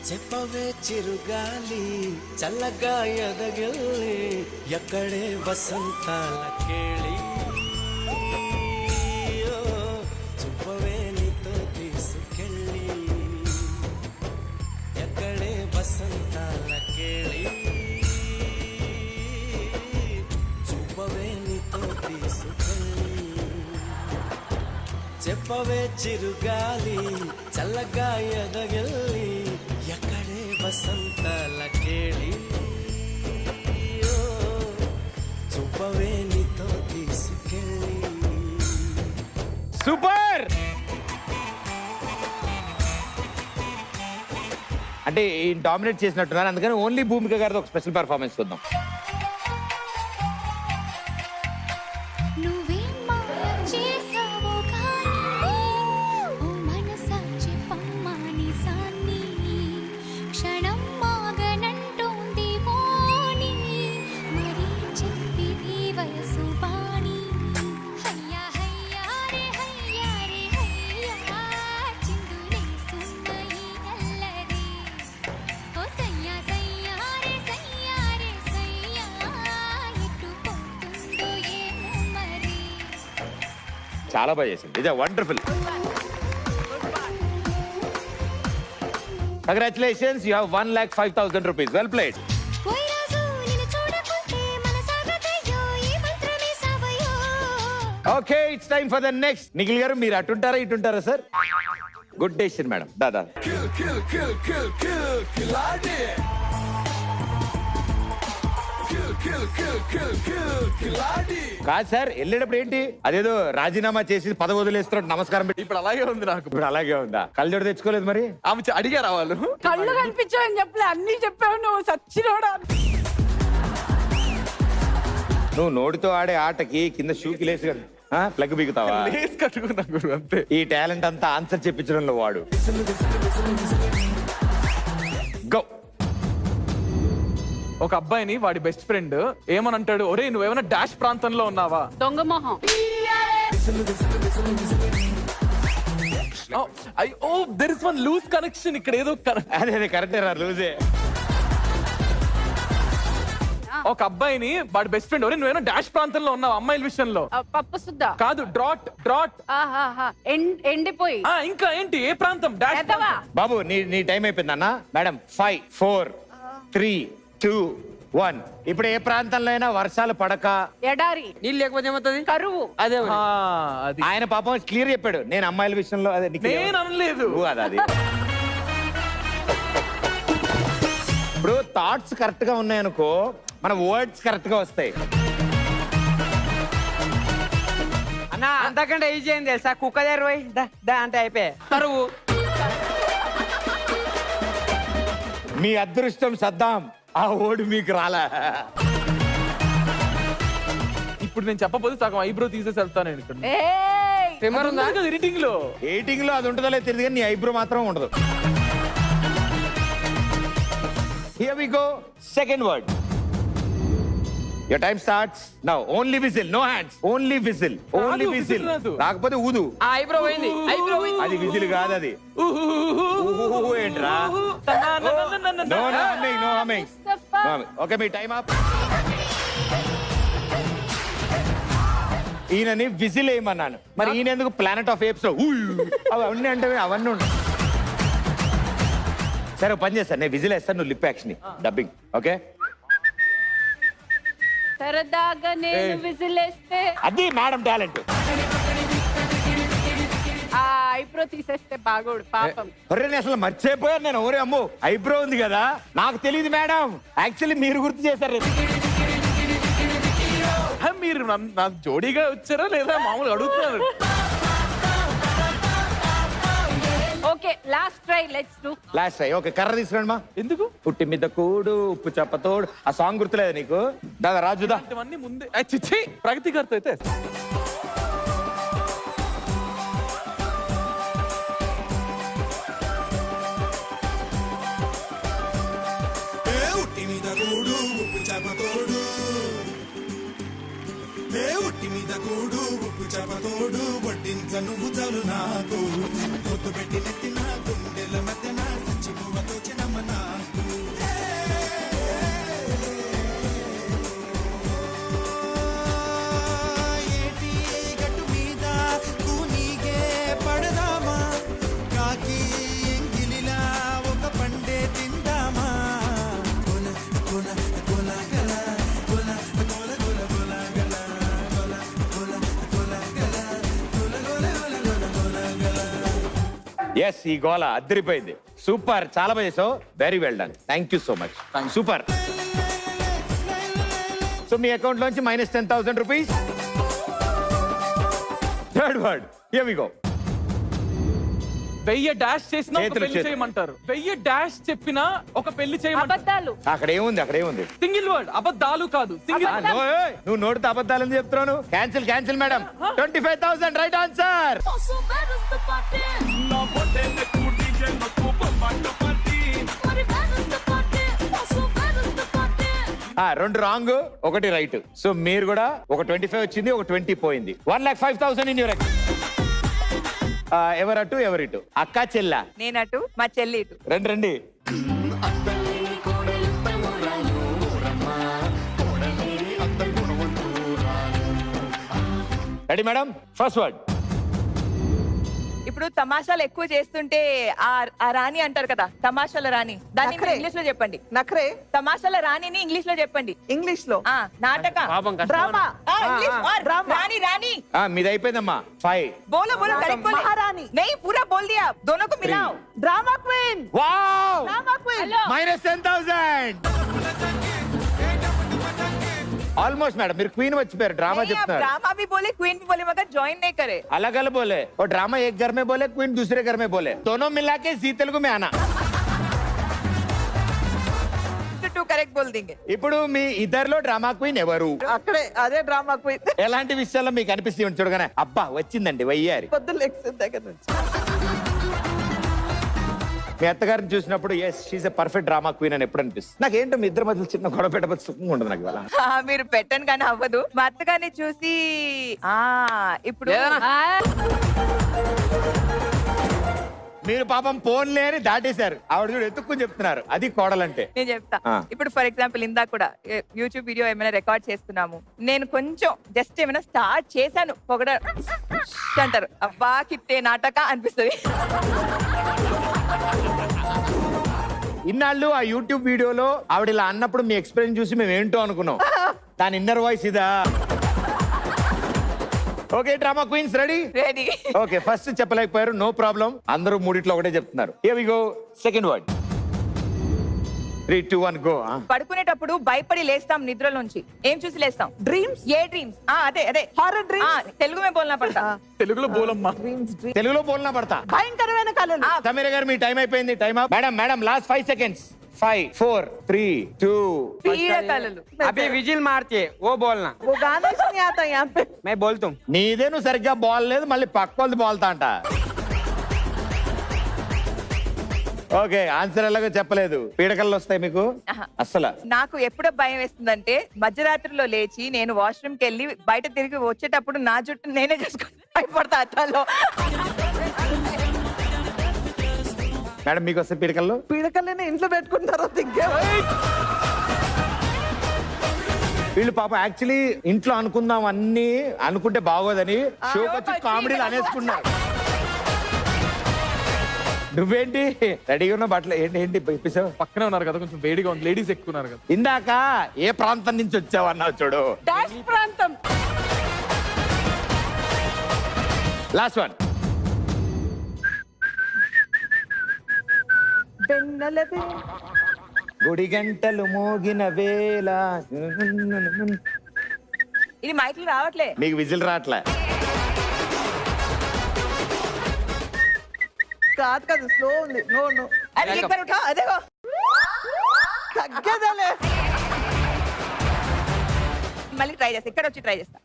చెప్పవే చిరుగాలి చల్లగా ఎదగిల్లి ఎక్కడే వసంతాల కేళి చూపవే నీతో తీసుకెళ్ళి ఎక్కడే వసంతాల కేళి చూపవే నీతో తీసుకెళ్ళి చెప్పవే చిరుగాలి చల్లగా ఎదగిల్లి ఎక్కడే వసంతాల కేళి చూపవే నీతో తీసుకెళ్ళి. సూపర్. అంటే డామినేట్ చేసినట్టున్నారు, అందుకని ఓన్లీ భూమిక గారితో ఒక స్పెషల్ పెర్ఫార్మెన్స్ చూద్దాం. నువ్వేం మాయ చేసావో కానీ ఓ మనసా చెప్పమ్మాని సాన్ని క్షణం మాగనంటోంది వాణి మరీ చెప్పిది వయసు వాణి హయ్యా హయ్యా రే హయ్యా రే హయ్యా చిందులేస్తున్న ఈ అల్లరి ఓ సయ్యా సయ్యా రే సయ్యా రే సయ్యా ఎటు పోతుందో ఏమో మరి చాలా బాగా చేసింది. ఇదే wonderful. Congratulations, you have 1,05,000 rupees. Well played. ఓయ్ రాజు నిన్ను చూడకుంటే మనసాగతయ్యో ఈ మంత్రమే సావయో okay, it's time for the next. Nikhil గారు మీరు అటుంటారా ఇటుంటారా సార్? Good decision madam. దాదా కాదు సార్, వెళ్ళేటప్పుడు ఏంటి అదేదో రాజీనామా చేసి పదవి వదిలేస్తున్నట్టు నమస్కారం పెట్టి ఇప్పుడు అలాగే ఉంది నాకు. ఇప్పుడు అలాగే ఉందా? కళ్ళజోడు తెచ్చుకోలేదు మరి? ఆమె అడిగారా వాళ్ళు? కళ్ళు కనిపించావని చెప్పలే, అన్ని చెప్పావు నువ్వు సచ్చినోడా. నువ్వు నోటితో ఆడే ఆటకి కింద షూకి లేసి ప్లగ్ బిగుతావా? లేస్ కట్టుకున్నా గురు అంతే. ఈ టాలెంట్ అంతా ఆన్సర్ చెప్పించడంలో వాడు. గో. ఒక అబ్బాయిని వాడి బెస్ట్ ఫ్రెండ్ ఏమని అంటాడు, ఒరే నువ్వేమైనా డాష్ ప్రాంతంలో ఉన్నావా? దొంగ మొహం. Oh there is one loose connection ఇక్కడ ఏదో అదే కరెక్టే రా, లూజే. ఒక అబ్బాయిని వాడి బెస్ట్ ఫ్రెండ్ ఒరే నువ్వేమైనా డాష్ ప్రాంతంలో ఉన్నావా అమ్మాయిల విషయంలో? పప్పు సుద్దా కాదు, డ్రాట్. ఎండిపోయి. ఇంకా ఏంటి, ఏ ప్రాంతం? డాష్ ఎదవా. బాబు నీ టైం అయిపోయింది అన్న. మేడం 5 4 3 2 1. ఇప్పుడు ఏ ప్రాంతంలో అయినా వర్షాలు పడక ఎడారి. నీళ్ళు లేకపోతే ఏమవుతుంది? కరువు. అదే మరి. అది ఆయన పాపం క్లియర్ చెప్పాడు, నేను అమ్మాయిల విషయంలో అదే నేను అనలేదు. అది ఇప్పుడు థాట్స్ కరెక్ట్ గా ఉన్నాయనుకో, మన వర్డ్స్ కరెక్ట్ గా వస్తాయి. అన్న అంతకంటే ఈజీ అయింది తెలుసా? కుక్క దగ్గర పోయి దా అంటే అయిపోయి కరువు. మీ అదృష్టం సద్దాం, ఆ ఓడి మీకు రాలా. ఇప్పుడు నేను చెప్పబోతే సగం ఐబ్రో తీసేసి వెళ్తాను నేను ఇక్కడ. ట్రిమ్మర్ ఉందా? ఎడిటింగ్ లో అది ఉంటుందో లేదు తెలియదు కానీ నీ ఐబ్రో మాత్రం ఉండదు. Here we go. Second word. Your time starts now. Only whistle, no hands. Only whistle. Only రాదు, whistle. whistle రాదు. రాకపోతే ఊదు. ఆ ఐబ్రో పోయింది, ఐబ్రో పోయింది. అది విజిల్ కాదు అది. ఊహు ఏంట్రా? No humming, no humming. Mustafa. No humming. Okay, మీ టైం అప్. ఈయనని విజిల్ వేయమన్నాను. మరి ఈయన ఎందుకు ప్లానెట్ ఆఫ్ ఏప్స్ లో అవన్నీ అంటే అవన్నీ ఉన్నాయి. సరే ఓ పని చేస్తాను, నేను విజిల్ వేస్తాను, నువ్వు లిప్ యాక్షన్ డబ్బింగ్. ఓకే, సరదాగా నేను విజిలేస్తే అది మేడం టాలెంట్. ఆ ఐబ్రో తీసేస్తే బాగోడు పాపం. ఒరే నేను అసలు మర్చిపోయాను నేను. ఒరే అమ్మో ఐబ్రో ఉంది కదా, నాకు తెలియదు మేడం. యాక్చువల్లీ మీరు గుర్తు చేశారు. మీరు నాకు జోడీగా వచ్చారా లేదా మామూలుగా అడుగుతున్నారు. Okay last try, let's do. Last time okay, కర్ర తీసుకురండి మా. ఎందుకు పుట్టి మీద కూడు ఉప్పు చెప్పతోడు, ఆ సాంగ్ గుర్తులేదు నీకు? దాదా రాజుదా. ఇవన్నీ ముందే చిచ్చి ప్రగతి గారితో అయితే ఉట్టి మీద కూడు ఉప్పు చేపతోడు, ఉట్టి మీద కూడు ఉప్పు చేపతోడు, వడ్డించ నువ్వు చాలు నాకు, పొద్దు పెట్టి నెత్తిన గుండెల మధ్యన సంచి పువ్వతో చిన్నమ్మ నాకు. ఏటి గట్టు మీద కూనీగే పడదామా, కాకి ఎంగిలిలా ఒక పండే తిందామా, కొల కొల కొల గల కొల కొల కొల కొల గల కొల కొల కొల గల కొల కొల కొల కొల గల. ఎస్, ఈ గోల అద్దరిపోయింది. సూపర్, చాలా బాగా చేసావు. Very well done, thank you so much. Super. So మీ అకౌంట్ లోంచి minus 10,000 rupees. Third word, here we go. 1000 dash చేసినా ఒక చేతులు పెళ్లి చేతులు. చేయమంటారు. 1000 డాష్ చెప్పినా ఒక పెళ్లి చేయమంటారు. అబద్ధాలు. అక్కడ ఏముంది, అక్కడ ఏముంది? సింగిల్ వర్డ్, అబద్ధాలు కాదు, సింగిల్. ఆ, no, ఏయ్, నువ్వు నోటితో అబద్ధాలు ఎందుకు చెప్తున్నాను? Cancel cancel madam. 25,000 right answer. రెండు రాంగ్, ఒకటి రైట్. సో మీరు కూడా ఒక 25 వచ్చింది, ఒక 20 పోయింది. 1,05,000 ఇన్ యువర్ అకౌంట్. ఎవరటు ఎవరిటు? అక్క చెల్ల నేనటు, మా చెల్లి ఇటు. రండి రండి. Ready madam, first word. ఇప్పుడు తమాషాలు ఎక్కువ చేస్తుంటే ఆ రాణి అంటారు కదా, తమాషాల రాణి. దాన్ని నఖరే. ఇంగ్లీష్ లో చెప్పండి. నఖరే తమాషాల రాణిని ఇంగ్లీష్ లో చెప్పండి. ఇంగ్లీష్ లో ఆ నాటక పాపం కష్టం. డ్రామా इंग्लिश और ड्रामा। रानी रानी మీది అయిపోయిందమ్మా. 5. बोलो बोलो करेक्ट बोलो। महारानी। नहीं पूरा बोल दिया, दोनों को मिलाओ। Drama queen wow, drama queen minus 10,000. Almost madam, మీరు క్వీన్ వచ్చిపోయారు. డ్రామా नहीं, आप చెప్తున్నారు. ड्रामा भी बोले क्वीन भी बोले मगर ज्वाइन नहीं करे। अलग अलग बोले. और ड्रामा एक घर में बोले, क्वीन दूसरे घर में बोले, दोनों मिला के जी तेलुगु में आना. टू करेक्ट बोल देंगे। ఇప్పుడు మీ ఇద్దరిలో డ్రామా క్వీన్ ఎవరు? అక్కడే అదే డ్రామా క్వీన్. ఎలాంటి విషయాల్లో మీకు అనిపిస్తుంది చూడగానే అబ్బా వచ్చిందండి వయ్యారి? పొద్దున్న లెక్స్ దగ్గర నుంచి మీ అత్తగారిని చూసినప్పుడు yes she's a perfect drama queen అని ఎప్పుడు అనిపిస్తుంది? నాకేంటో మీ ఇద్దరి మధ్యలో చిన్న గొడవ పెట్టబోతు సుఖంగా ఉంటుంది నాకు ఇవాళ. మీరు పెట్టను కానీ అవ్వదు. మా అత్తగారిని చూసి ఇప్పుడు మీరు పాపం ఫోన్ లేని దాటేశారు. ఆవిడ చూడు ఎత్తుక్కుని చెప్తున్నారు, అది కోడలంటే. నేను చెప్తా. ఆ. ఇప్పుడు ఫర్ ఎగ్జాంపుల్ ఇందాక కూడా యూట్యూబ్ వీడియో ఏమైనా రికార్డ్ చేస్తున్నాము, నేను కొంచెం జస్ట్ ఏమైనా స్టార్ట్ చేశాను పొగడ అంటారు, అబ్బా కిట్టే నాటక అనిపిస్తుంది. ఇన్నాళ్ళు ఆ యూట్యూబ్ వీడియోలో ఆవిడ ఇలా అన్నప్పుడు మీ ఎక్స్ప్రెషన్ చూసి మేము ఏంటో అనుకున్నాం. దాని ఇన్నర్ వాయిస్ ఇదా? Okay drama queens ready? Ready. Okay, first చెప్పలేకపోయారు, నో ప్రాబ్లం. అందరూ మూడిట్లో ఒకటే చెప్తున్నారు. Here we go. Second word. 3, 2, 1 go. పడుకునేటప్పుడు భయపడి లేస్తాం నిద్రలోంచి. ఏం చూసి లేస్తాం? డ్రీమ్స్ ఏ డ్రీమ్స్? అదే అదే హారర్ డ్రీమ్స్ తెలుగు మే బోల్నా పడతా. తెలుగులో బోలమ్మా. డ్రీమ్స్ తెలుగులో బోల్నా పడతా. భయంకరమైన కళలు. సమీర గారు మీ టైం అయిపోయింది. Time up. Madam madam last 5 seconds. 5, 4, 3, 2. పీడ కళలు. अभी विजिल मारते वो बोलना, वो गाना ही नहीं आता यहाँ पे. मैं बोलता हूँ. నీదే నువ్వు సరిగ్గా బాల్ లేదు, మళ్ళీ పక్క వాళ్ళది బాల్తా అంట. ఓకే ఆన్సర్ ఎలాగో చెప్పలేదు. పీడకల్లో వస్తాయి మీకు ఆహా. అస్సలు. నాకు ఎప్పుడో భయం వేస్తుందంటే మధ్యరాత్రిలో లేచి నేను వాష్రూమ్ కి వెళ్ళి బయట తిరిగి వచ్చేటప్పుడు నా జుట్టు నేనే చూసుకొని భయపడతా అద్దాల్లో. మేడం మీకు వస్తాయి పీడకల్లో? పీడకల్ని ఇంట్లో పెట్టుకుంటారో ఇంకే వీళ్ళు పాప యాక్చువల్లీ ఇంట్లో అనుకుందాం అన్ని అనుకుంటే బాగోదని షోకి వచ్చి కామెడీలు అనేసుకున్నారు. నువ్వేంటి రెడీగా ఉన్న బట్టలు ఏంటి ఏంటి ఇప్పిసావు? పక్కనే ఉన్నారు కదా, కొంచెం వేడిగా ఉంది. లేడీస్ ఎక్కువ ఉన్నారు కదా. ఇందాక ఏ ప్రాంతం నుంచి వచ్చావు అన్నావు చూడు. డాష్ ప్రాంతం. Last one. బెన్నెలది గుడి గంటలు మోగిన వేళ. ఇది మైకులు రావట్లే. మీకు విజిల్ రావట్లే. కాదు కాదు స్లో ఉంది. నో నో అరే एक बार उठा देखो తగ్గదలే. మళ్ళీ ట్రై చేస్తా. ఇక్కడ వచ్చి ట్రై చేస్తా.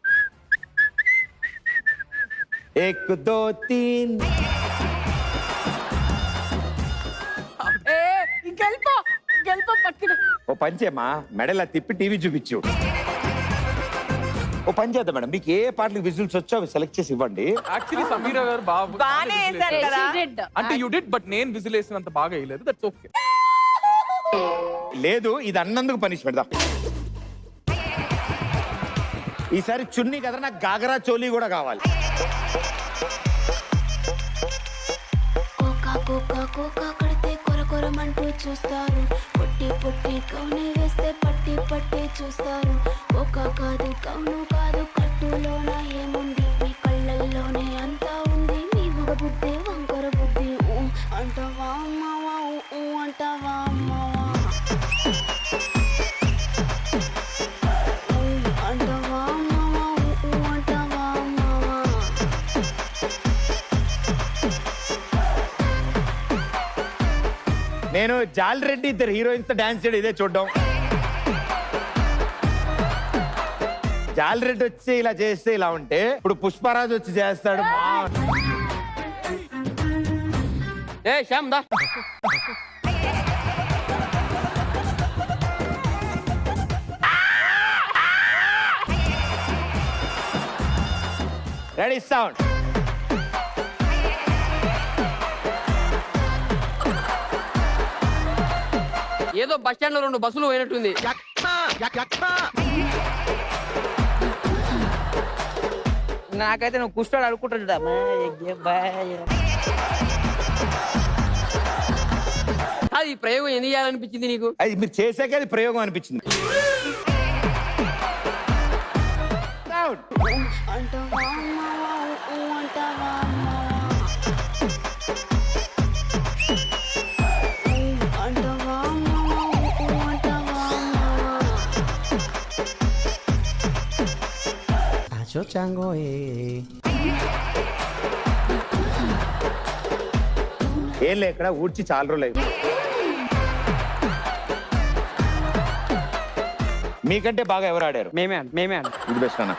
ఏక్ దో తీన్. ఏ ఇంకెళ్ళిపో పక్కన. ఓ పని చేయమ్మా, మెడలా తిప్పి టీవీ చూపించు. ఓ పని చేద్దాం మేడం, మీకు ఏ పాటలకు విజిల్స్ వచ్చో అవి సెలెక్ట్ చేసి ఇవ్వండి. యాక్చువల్లీ సమీరా గారు బానే వేశారు కదా. She did. అంటే యూ డిడ్, బట్ నేను విజిల్ వేసినంత బాగా వేయలేదు. That's okay. లేదు ఇది అన్నందుకు పనిష్మెంట్ దా. ఈసారి చున్నీ కదా, నాకు గాగరా చోలీ కూడా కావాలి. కోకా కోకా కోకా కడితే కొర కొరమంటూ చూస్తారు. పొట్టి పొట్టి కౌనే వేస్తే పట్టి పట్టి చూస్తారు. కోకా కాదు కౌను కాదు కట్టులోన ఏముంది? మీ కళ్ళల్లోనే అంతా ఉంది. మీ మగ బుద్ధి వంకర బుద్ధి. అంటావా అమ్మవా అంటావా అమ్మవా అంటావా అమ్మవా అంటావా అమ్మవా. నేను జాలరెడ్డి ఇద్దరు హీరోయిన్స్ తో డాన్స్ చేయడం ఇదే చూడడం. జాలరెడ్డి వచ్చి ఇలా చేస్తే ఇలా ఉంటే, ఇప్పుడు పుష్పరాజ్ వచ్చి చేస్తాడు. ఏ శ్యామ్ దా. Ready sound. ఏదో బస్ స్టాండ్ లో 2 బస్సులు పోయినట్టుంది. నాకైతే నువ్వు కుష్టాడు అడుకుంటాడు. అది ఈ ప్రయోగం ఎందుకు చేయాలనిపించింది నీకు? అది మీరు చేసాక అది ప్రయోగం అనిపించింది. Sound. అంటావా అమ్మవా అంటావా అమ్మవా అంటావా అమ్మవా అంటావా అమ్మవా. ఏం లే, ఇక్కడ ఊడ్చి చాలా రోజులు అయింది. మీకంటే బాగా ఎవరు ఆడారు? మేమే ఇది బెస్ట్ అన్న.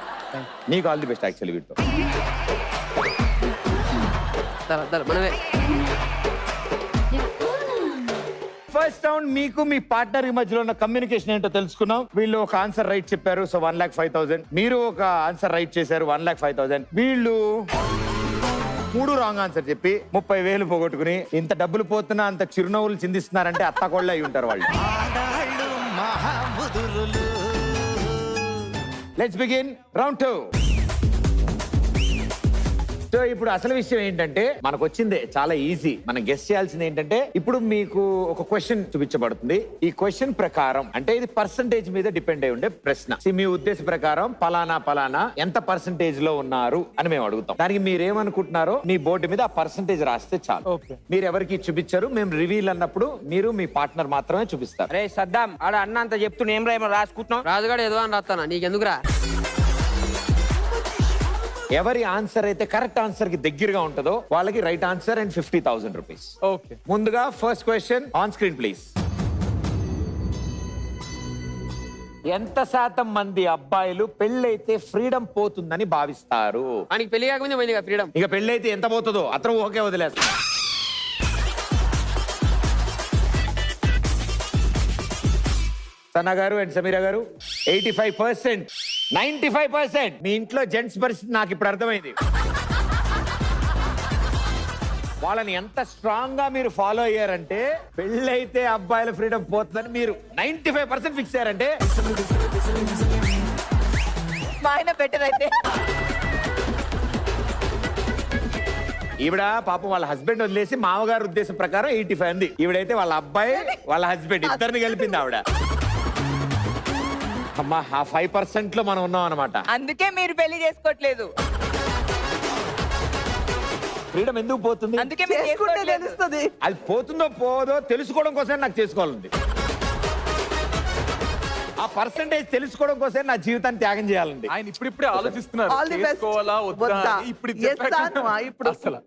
నీకు ఆల్ ది బెస్ట్ యాక్చువల్లీ వీటితో. మనమే ఫస్ట్ రౌండ్ మీకు మీ పార్ట్నర్ మధ్యలో ఉన్న కమ్యూనికేషన్ ఏంటో తెలుసుకున్నాం. వీళ్ళు ఒక ఆన్సర్ రైట్ చెప్పారు, సో 1,05,000. మీరు ఒక ఆన్సర్ రైట్ చేశారు, 1,05,000. వీళ్ళు 3 రాంగ్ ఆన్సర్ చెప్పి 30,000 పోగొట్టుకుని ఇంత డబ్బులు పోతున్నా అంత చిరునవ్వులు చిందిస్తున్నారంటే అత్తకోళ్ళే అయి ఉంటారు వాళ్ళు. Let's begin round 2. సో ఇప్పుడు అసలు విషయం ఏంటంటే, మనకు వచ్చిందే చాలా ఈజీ. మనం గెస్ చేయాల్సింది ఏంటంటే, ఇప్పుడు మీకు ఒక క్వశ్చన్ చూపించబడుతుంది. ఈ క్వశ్చన్ ప్రకారం అంటే ఇది పర్సంటేజ్ మీద డిపెండ్ అయి ఉండే ప్రశ్న. మీ ఉద్దేశ ప్రకారం పలానా ఎంత పర్సంటేజ్ లో ఉన్నారు అని మేము అడుగుతాం. దానికి మీరేమనుకుంటున్నారో మీ బోర్డు మీద ఆ పర్సంటేజ్ రాస్తే చాలు. Okay. మీరు ఎవరికి చూపించారు, మేము రివీల్ అన్నప్పుడు మీరు మీ పార్ట్నర్ మాత్రమే చూపిస్తారు. అరే సద్దాం ఆడ అన్న అంత చెప్తున్నా ఏం రాయమో రాసుకుంటున్నాం. రాజుగాడు ఏదో అని రాస్తానా, నీకెందుకురా? ఎవరి ఆన్సర్ అయితే కరెక్ట్ ఆన్సర్ కి దగ్గరగా ఉంటుందో వాళ్ళకి right answer and 50,000 rupees. Okay. ముందుగా first question on screen please. ఎంత శాతం మంది అబ్బాయిలు పెళ్ళైతే ఫ్రీడమ్ పోతుందని భావిస్తారు? ఆయనకి పెళ్లి కాకముందే పోయింది కదా ఫ్రీడమ్. ఇక పెళ్ళైతే ఎంత పోతుందో అతను ఓకే వదిలేస్తా. సనా గారు అండ్ సమీరా గారు 85%, 95%. మీ ఇంట్లో జెంట్స్ పరిస్థితి నాకు ఇప్పుడు అర్థమైంది. వాళ్ళని ఎంత స్ట్రాంగ్ గా మీరు ఫాలో అయ్యారంటే పెళ్ళైతే అబ్బాయిల ఫ్రీడమ్ పోతుందని మీరు 95% ఫిక్స్ అయ్యారంటే మా ఆయన బెటర్ అయితే. ఈవిడ పాపం వాళ్ళ హస్బెండ్ వదిలేసి మామగారు ఉద్దేశం ప్రకారం 85 అంది. ఈవిడైతే వాళ్ళ అబ్బాయి వాళ్ళ హస్బెండ్ ఇద్దరిని కలిపింది ఆవిడ. అమ్మా ఆ 5% లో మనం ఉన్నాం అనమాట. అందుకే మీరు పెళ్లి చేసుకోవట్లేదు. ఫ్రీడమ్ ఎందుకు పోతుంది? అందుకే మీరు చేసుకుంటే చేసుకోవట్లేదు. తెలుస్తుంది. అది పోతుందో పోదో తెలుసుకోవడం కోసం నాకు చేసుకోవాలండి. ఆ పర్సంటేజ్ తెలుసుకోవడం కోసం నా జీవితాన్ని త్యాగం చేయాలండి. ఆయన ఇప్పుడిప్పుడే ఆలోచిస్తున్నారు All the best. చేసుకోవాలా వద్దా వద్దా? అని. ఇప్పుడు Yes, అను, ఇప్పుడు. అసలు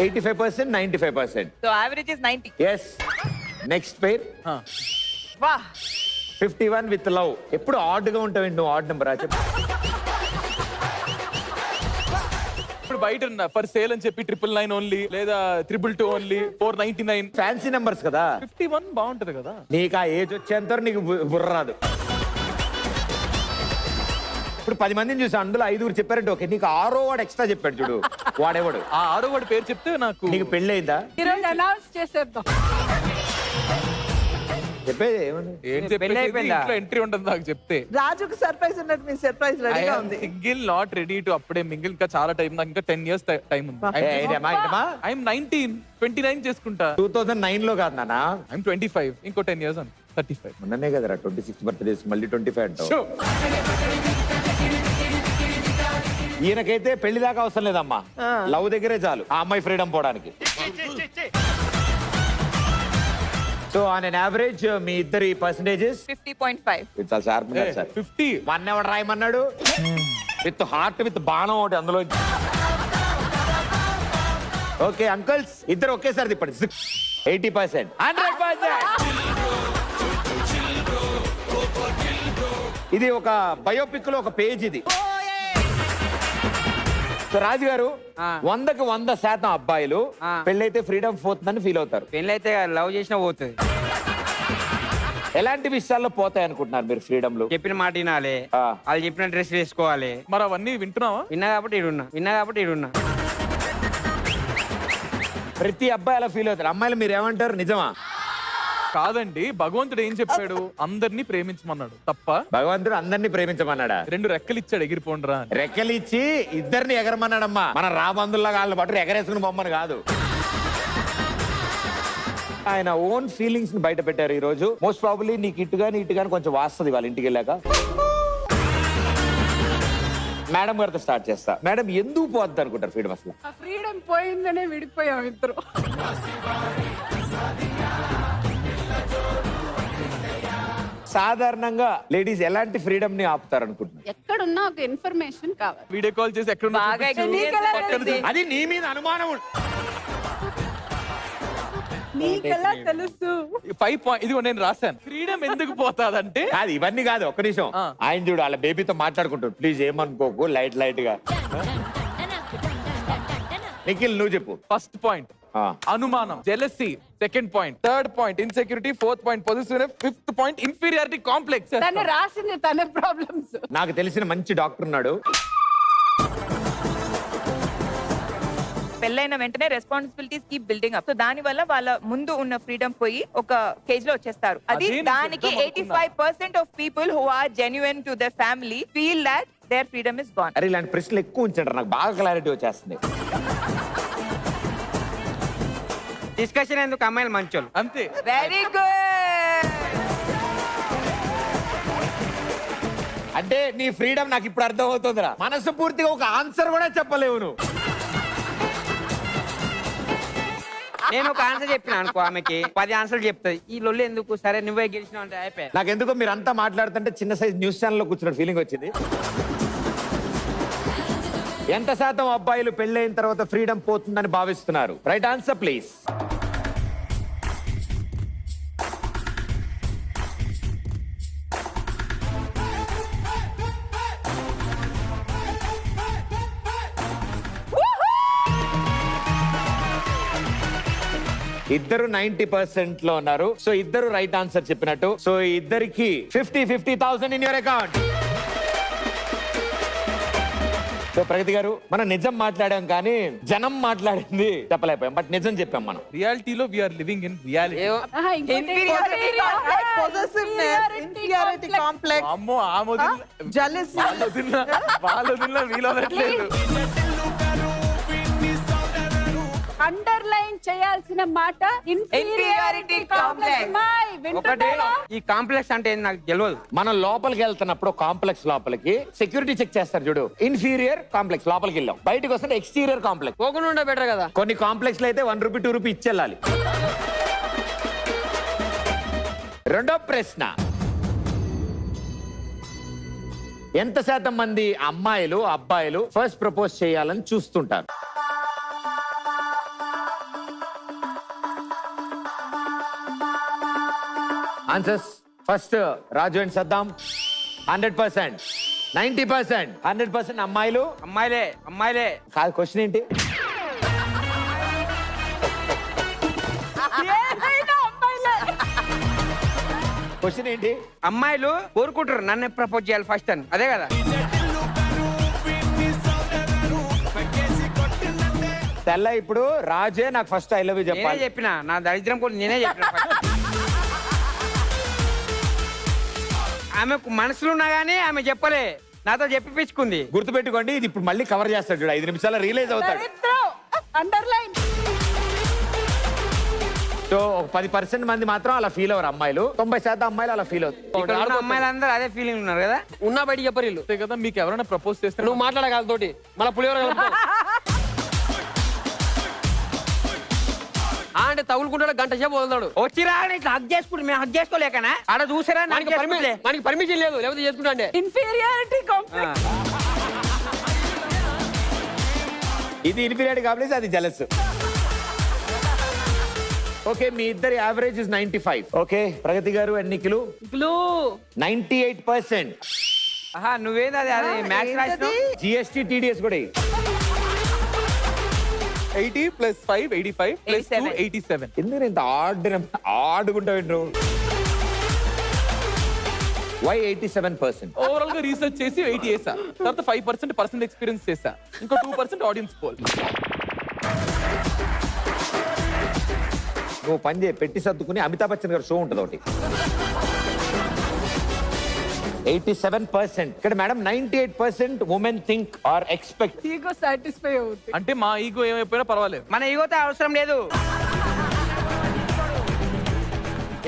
85%, 95%. So average is 90. Yes. Next pair వా 51 విత్ లవ్. ఎప్పుడు ఆడ్ గా ఉంటావేంటి నువ్వు? ఆడ్ నెంబర్ చెప్పు. ఇప్పుడు బయట ఫర్ సేల్ అని చెప్పి 999 ఓన్లీ లేదా 222 ఓన్లీ 499. ఫ్యాన్సీ నెంబర్స్ కదా. 51 బాగుంటది కదా. నీకు ఆ ఏజ్ వచ్చేంత వరకు నీకు బుర్ర రాదు. ఇప్పుడు 10 మందిని చూసి అందులో 5 చెప్పారంటే ఓకే, నీకు 6వ వాడు ఎక్స్ట్రా చెప్పాడు చూడు, వాడేవాడు. ఆ 6వ వాడి పేరు చెప్తే నాకు నీకు పెళ్ళి అయిందా? ఈరోజు అనౌన్స్ చేసేద్దాం. చెప్పేది ఏమని? ఏం చెప్పేది? ఇంట్లో ఎంట్రీ ఉంటుంది నాకు చెప్తే. రాజుకు సర్ప్రైజ్ ఉన్నట్టు మీ సర్ప్రైజ్ రెడీగా ఉంది. సింగిల్ నాట్ రెడీ టు అప్పుడే మింగిల్. ఇంకా చాలా టైం, నాకు ఇంకా 10 years టైం ఉంది. ఐఎమ్ 19, 29 చేసుకుంటా. 2009 లో కాదు నాన్న, ఐఎమ్ 25, ఇంకో 10 years అని 35. మొన్ననే కదరా 26 బర్త్డేస్, మళ్ళీ 25 అంటావు. Sure. ఈయనకైతే పెళ్లి దాకా అవసరం లేదమ్మా, లవ్ దగ్గరే చాలు ఆ అమ్మాయి ఫ్రీడమ్ పోవడానికి. సో ఆన్ అన్ యావరేజ్ మీ ఇద్దరి పర్సంటేజెస్ 50.5. చాలా షార్ప్ గా సార్. 50. వన్ ఎవడు రాయమన్నాడు? విత్ హార్ట్ విత్ బాణం ఒకటి అందులో. ఓకే అంకుల్స్, ఇద్దరు ఒకేసారి తిప్పండి. 80%, 100%. ఇది ఒక బయోపిక్ లో ఒక పేజ్ ఇది. సో రాజు గారు 100కి 100% అబ్బాయిలు పెళ్ళైతే ఫ్రీడమ్ పోతుందని ఫీల్ అవుతారు. పెళ్ళైతే లవ్ చేసినా పోతుంది. ఎలాంటి విషయాల్లో పోతాయి అనుకుంటున్నారు మీరు ఫ్రీడమ్ లో? చెప్పిన మాట వినాలి, ఆ. వాళ్ళు చెప్పిన డ్రెస్ వేసుకోవాలి. మరి అవన్నీ వింటున్నావా? విన్నా కాబట్టి ఈడున్నా. ప్రతి అబ్బాయి అలా ఫీల్ అవుతారు. అమ్మాయిలు మీరు ఏమంటారు? నిజమా? కాదండి, భగవంతుడు ఏం చెప్పాడు? అందరినీ ప్రేమించమన్నాడు. తప్ప? భగవంతుడు అందరినీ ప్రేమించమన్నాడా? 2 రెక్కలు ఇచ్చాడు, ఎగిరిపోండ్రా అని. రెక్కలు ఇచ్చి ఇద్దరిని ఎగరమన్నాడమ్మా. మన రాబందుల్లా వాళ్ళ పట్టు ఎగరేసుకుని బొమ్మను కాదు. ఆయన ఓన్ ఫీలింగ్స్ ని బయట పెట్టారు ఈ రోజు. మోస్ట్ ప్రాబబ్లీ నీకు ఇటుగాని కొంచెం వాస్తుంది వాళ్ళ ఇంటికి వెళ్ళాక. మేడం గారితో స్టార్ట్ చేస్తా. మేడం, ఎందుకు పోద్ది అనుకుంటారు ఫ్రీడమ్ అసలు? ఆ ఫ్రీడమ్ పోయిందనే విడిపోయాం ఇద్దరు. సాధారణంగా లేడీస్ ఎలాంటి ఫ్రీడమ్ ని ఆపుతారు అనుకుంటున్నారు? ఎక్కడున్నా ఒక ఇన్ఫర్మేషన్ కావాలి. వీడియో కాల్ చేసి ఎక్కడ ఉన్నా బాగా చూపించు. experience పక్కన ఉంది. చూపించు. అది నీ మీద అనుమానం నీకెలా తెలుసు? 5 పాయింట్ ఇదిగో నేను రాశాను. ఫ్రీడమ్ ఎందుకు పోతాదంటే కాదు, ఇవన్నీ కాదు. ఒక్క నిమిషం. ఆయన చూడు వాళ్ళ బేబీతో మాట్లాడుకుంటాడు. ప్లీజ్ ఏమనుకోకు, లైట్ గా. నిఖిల్ నువ్వు చెప్పు. ఫస్ట్ పాయింట్ అనుమానం, jealousy. Second point, third point insecurity. Fourth point positive. Fifth point inferiority complex. తను రాసింది తన ప్రాబ్లమ్స్. నాకు తెలిసిన మంచి డాక్టర్ ఉన్నాడు. పెళ్ళైన వెంటనే responsibilities keep building up. So దాని వల్ల వాళ్ళ ముందు ఉన్న ఫ్రీడమ్ పోయి ఒక కేజ్ లో వచ్చేస్తారు. అది అదే నేను దానికి చెప్దాం అనుకున్నా. 85% of people who are genuine to their family feel that their freedom is gone. అరే ఇలాంటి ప్రశ్నలు ఎక్కువ ఉంచండి, నాకు బాగా క్లారిటీ వచ్చేస్తుంది. డిస్కషన్ ఎందుకు, అమ్మాయిలు మంచోళ్ళు అంతే. Very good. అంటే నీ ఫ్రీడమ్ నాకు ఇప్పుడు అర్థం అవుతుందిరా. మనసు పూర్తిగా ఒక ఆన్సర్ కూడా చెప్పలేవు నువ్వు. నేను ఒక ఆన్సర్ చెప్పిన అనుకో, ఆమెకి 10 ఆన్సర్లు చెప్తాయి. ఈ లొల్లి ఎందుకు? సరే నువ్వే గెలిచినావు అంటే అయిపోయా. నాకెందుకో మీరు అంతా మాట్లాడుతుంటే చిన్న సైజ్ న్యూస్ ఛానల్ లో కూర్చున్న ఫీలింగ్ వచ్చింది. ఎంత శాతం అబ్బాయిలు పెళ్ళైన తర్వాత ఫ్రీడమ్ పోతుందని భావిస్తున్నారు? Right answer please. ఇద్దరు 90% లో ఉన్నారు. సో ఇద్దరు రైట్ ఆన్సర్ చెప్పినట్టు. సో ఇద్దరికి 50,000 in your account. So Pragati గారు, మనం నిజం మాట్లాడాం కానీ జనం మాట్లాడింది చెప్పలేకపోయాం. బట్ నిజం చెప్పాం మనం. రియాలిటీలో we're living in reality. Inferiority complex, అమ్మో జెలసీ, వాళ్ళు వీళ్ళు అండర్లైన్ చేయాల్సిన మాట Inferiority complex. ఒకటి ఈ కాంప్లెక్స్ అంటే ఏంది నాకు తెలియదు. మనం లోపలికి వెళ్తున్నప్పుడు కాంప్లెక్స్ లోపలికి సెక్యూరిటీ చెక్ చేస్తారు చూడు. ఇన్ఫీరియర్ కాంప్లెక్స్ లోపలికి వెళ్ళాం, బయటకు వస్తే ఎక్స్టీరియర్ కాంప్లెక్స్. పోకుండా ఉంటే బెటర్ కదా. కొన్ని కాంప్లెక్స్ లో అయితే ₹1 ₹2 ఇచ్చెళ్ళాలి. రెండో ప్రశ్న, ఎంత శాతం మంది అమ్మాయిలు అబ్బాయిలు ఫస్ట్ ప్రపోజ్ చేయాలని చూస్తుంటారు? Answers first Raju and Saddam. 100%, 90%, 100% అమ్మాయిలు. అమ్మాయిలే కాదు, క్వశ్చన్ ఏంటి? క్వశ్చన్ ఏంటి? అమ్మాయిలు కోరుకుంటారు నన్ను ప్రపోజ్ చేయాలి ఫస్ట్ అని, అదే కదా. తెల్ల ఇప్పుడు రాజే నాకు ఫస్ట్ ఐ లవ్ యూ నేనే చెప్పాలి. చెప్పిన, నా దరిద్రం కూడా నేనే చెప్పిన first. ఆమెకు మనసులో ఉన్నా గానీ ఆమె చెప్పలే, నాతో చెప్పిపించుకుంది. గుర్తుపెట్టుకోండి, ఇది ఇప్పుడు మళ్ళీ కవర్ చేస్తాడు చూడు. 5 నిమిషాల్లో రియలైజ్ అవుతాడు. అండర్లైన్. సో 10% మంది మాత్రం అలా ఫీల్ అవ్వరు అమ్మాయిలు, 90% అమ్మాయిలు అలా ఫీల్ ఇక్కడ ఉన్న అవుతారు. అమ్మాయిలందరూ అదే ఫీలింగ్ ఉన్నారు కదా. ఉన్నా బయటికి చెప్పరు వీళ్ళు. అంతే కదా. మీకు ఎవరైనా ప్రపోజ్ చేస్తే నువ్వు మాట్లాడగలదు తోటి మళ్ళీ పులిహోర కలుపుతావు. అంటే తగులుకుంటాడు, గంట సేపు వదులుతాడు. వచ్చిరా ఇట్లా హక్ చేసుకుంటు, మేము హక్ చేసుకోలేకనా ఆడ చూసారా? మనకి పర్మిషన్ లేదు, లేకపోతే చేసుకుంటా అంటే. Inferiority complex. ఇది ఇన్ఫీరియారిటీ కాంప్లెక్స్, అది జెలస్. ఓకే, మీ ఇద్దరి యావరేజ్ ఇస్ 95. ఓకే, ప్రగతి గారు అండ్ నిఖిలు గ్లూ 98%. ఆహా, నువ్వేంది అది మ్యాథ్స్ రాసినావు? GST TDS కూడా 80 + 5 85 + 2 87. ఎందుకు ఇంత ఆడుకుంటావు నువ్వు? వై 87%? ఓవరాల్ గా రీసెర్చ్ చేసి 80 వేసా. తర్వాత 5% పర్సనల్ ఎక్స్పీరియన్స్ చేసా. ఇంకో 2% ఆడియన్స్ పోల్. నువ్వు పని చేయి, పెట్టి సర్దుకుని అమితాబ్ బచ్చన్ గారు షో ఉంటుంది ఒకటి. 87%. ఇక్కడ madam 98% women think or expect. Ego satisfy అవుతుంది. అంటే మా ఈగో ఏమైపోయినా పర్వాలేదు. మన ఈగోతో అవసరం లేదు.